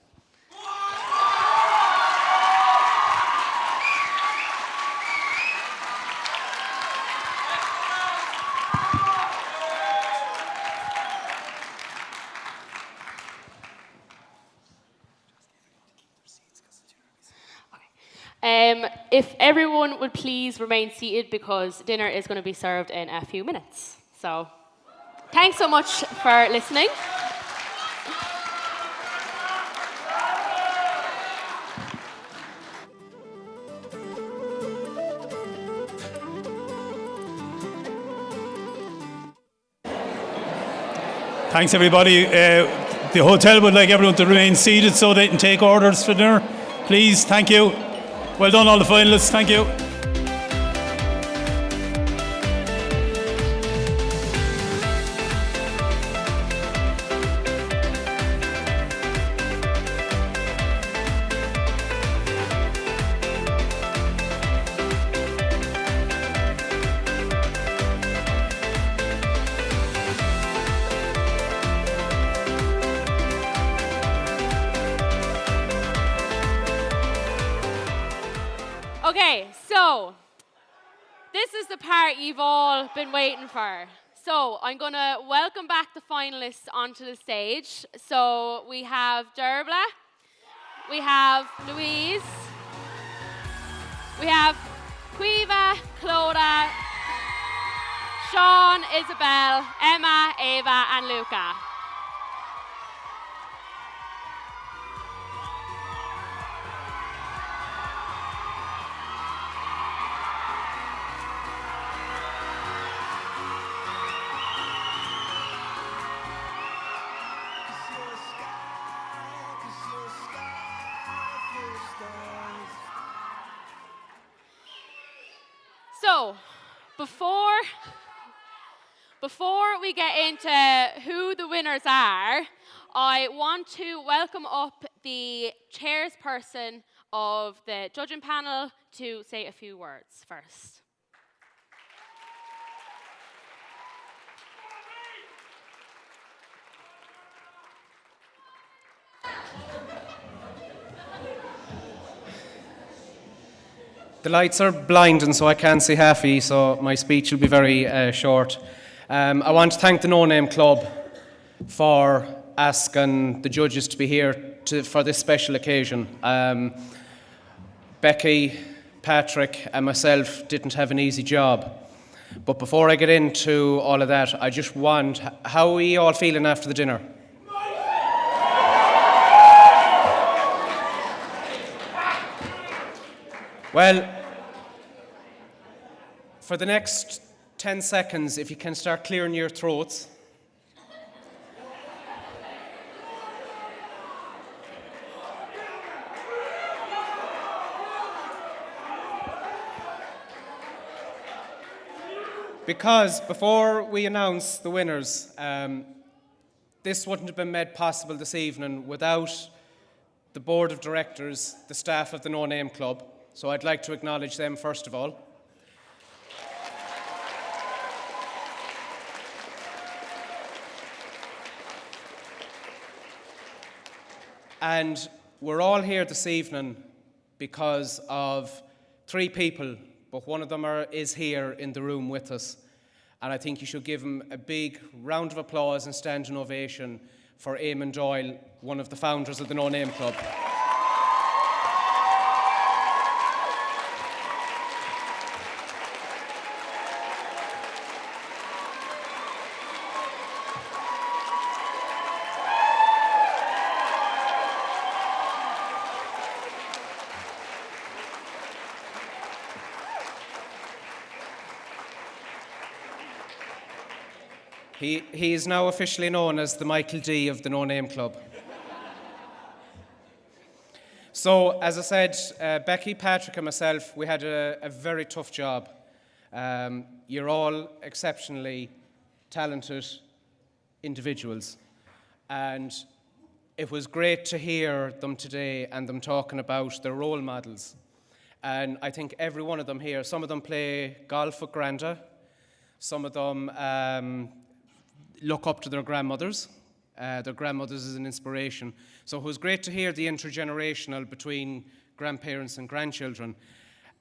If everyone would please remain seated because dinner is going to be served in a few minutes. So, thanks so much for listening. Thanks, everybody. The hotel would like everyone to remain seated so they can take orders for dinner. Please, thank you. Well done, all the finalists. Thank you. Okay, so this is the part you've all been waiting for. So I'm going to welcome back the finalists onto the stage. So we have Derbla, we have Louise, we have Quiva, Clodagh, Sean, Isabel, Emma, Ava, and Luca. So, Before we get into who the winners are, I want to welcome up the chairperson of the judging panel to say a few words first. The lights are blinding, so I can't see half of you, so my speech will be very short. I want to thank the No Name Club for asking the judges to be here for this special occasion. Becky, Patrick and myself didn't have an easy job. But before I get into all of that, I just want, how are you all feeling after the dinner? Well, for the next 10 seconds, if you can start clearing your throats. Because before we announce the winners, this wouldn't have been made possible this evening without the board of directors, the staff of the No Name Club. So I'd like to acknowledge them first of all. And we're all here this evening because of three people, but one of them is here in the room with us. And I think you should give him a big round of applause and standing ovation for Eamon Doyle, one of the founders of the No Name Club. He is now officially known as the Michael D of the No Name Club. So, as I said, Becky, Patrick and myself, we had a very tough job. You're all exceptionally talented individuals. And it was great to hear them today and them talking about their role models. And I think every one of them here, some of them play golf with Granda, some of them look up to their grandmothers. Their grandmothers is an inspiration. So it was great to hear the intergenerational between grandparents and grandchildren.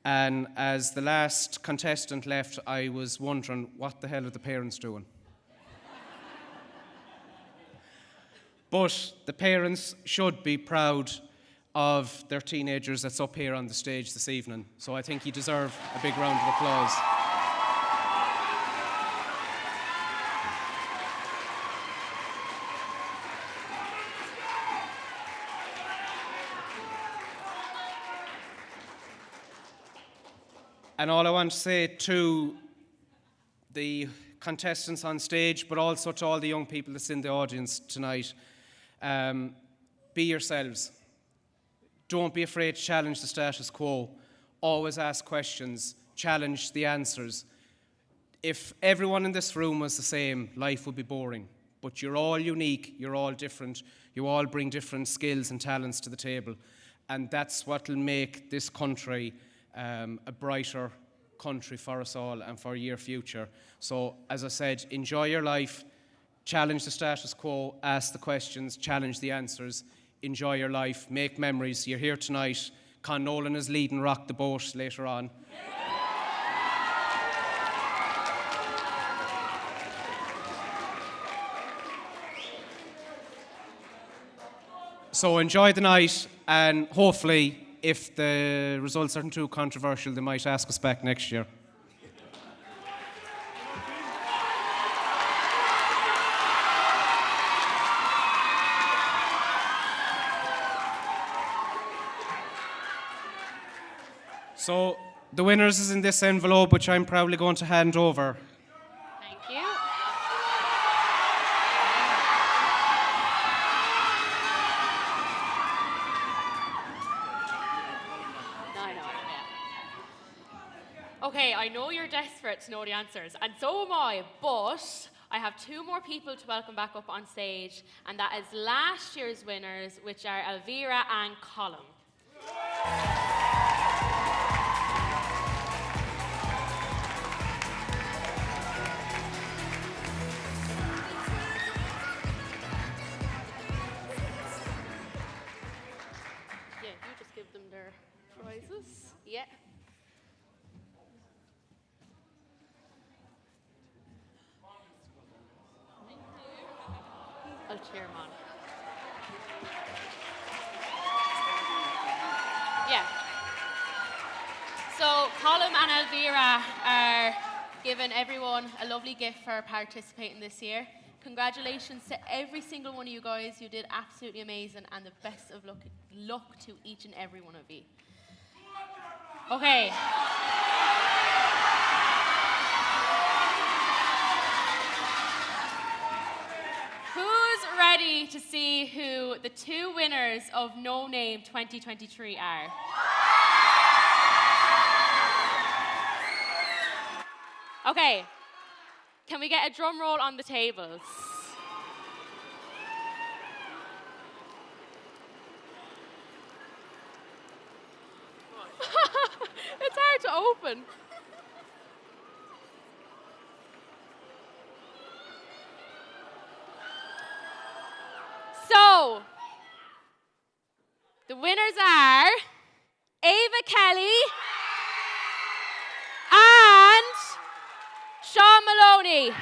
And as the last contestant left, I was wondering, what the hell are the parents doing? But the parents should be proud of their teenagers that's up here on the stage this evening. So I think you deserve a big round of applause. And all I want to say to the contestants on stage, but also to all the young people that's in the audience tonight, be yourselves. Don't be afraid to challenge the status quo. Always ask questions, challenge the answers. If everyone in this room was the same, life would be boring. But you're all unique, you're all different, you all bring different skills and talents to the table. And that's what will make this country a brighter country for us all and for your future. So, as I said, enjoy your life, challenge the status quo, ask the questions, challenge the answers, enjoy your life, make memories. You're here tonight. Con Nolan is leading Rock the Boat later on. So enjoy the night, and hopefully, if the results aren't too controversial, they might ask us back next year. So the winners is in this envelope, which I'm proudly going to hand over. Thank you. Okay, I know you're desperate to know the answers, and so am I, but I have two more people to welcome back up on stage, and that is last year's winners, which are Elvira and Colm. Yeah, you just give them their prizes. Yeah. I'll cheer him on. Yeah. So Colm and Elvira are giving everyone a lovely gift for participating this year. Congratulations to every single one of you guys. You did absolutely amazing, and the best of luck to each and every one of you. Okay. Who's ready to see who the two winners of No Name 2023 are? Okay. Can we get a drum roll on the tables? It's hard to open. So, the winners are Ava Kelly and Sean Moloney.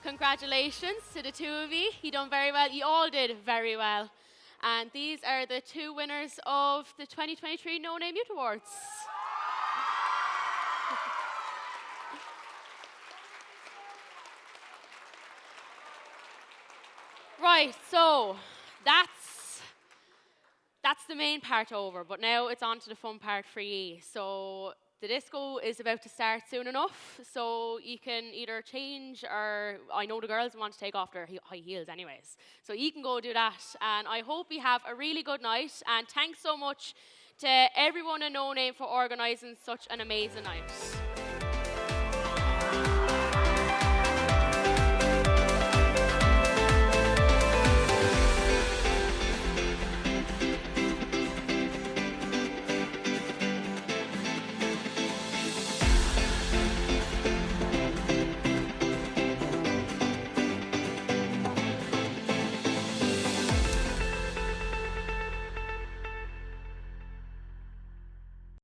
Congratulations to the two of you. You done very well. You all did very well. And these are the two winners of the 2023 No Name Youth Awards. Right, so that's the main part over, but now it's on to the fun part for you. So the disco is about to start soon enough, so you can either change, or I know the girls want to take off their high heels anyways. So you can go do that, and I hope you have a really good night, and thanks so much to everyone in No Name for organising such an amazing night.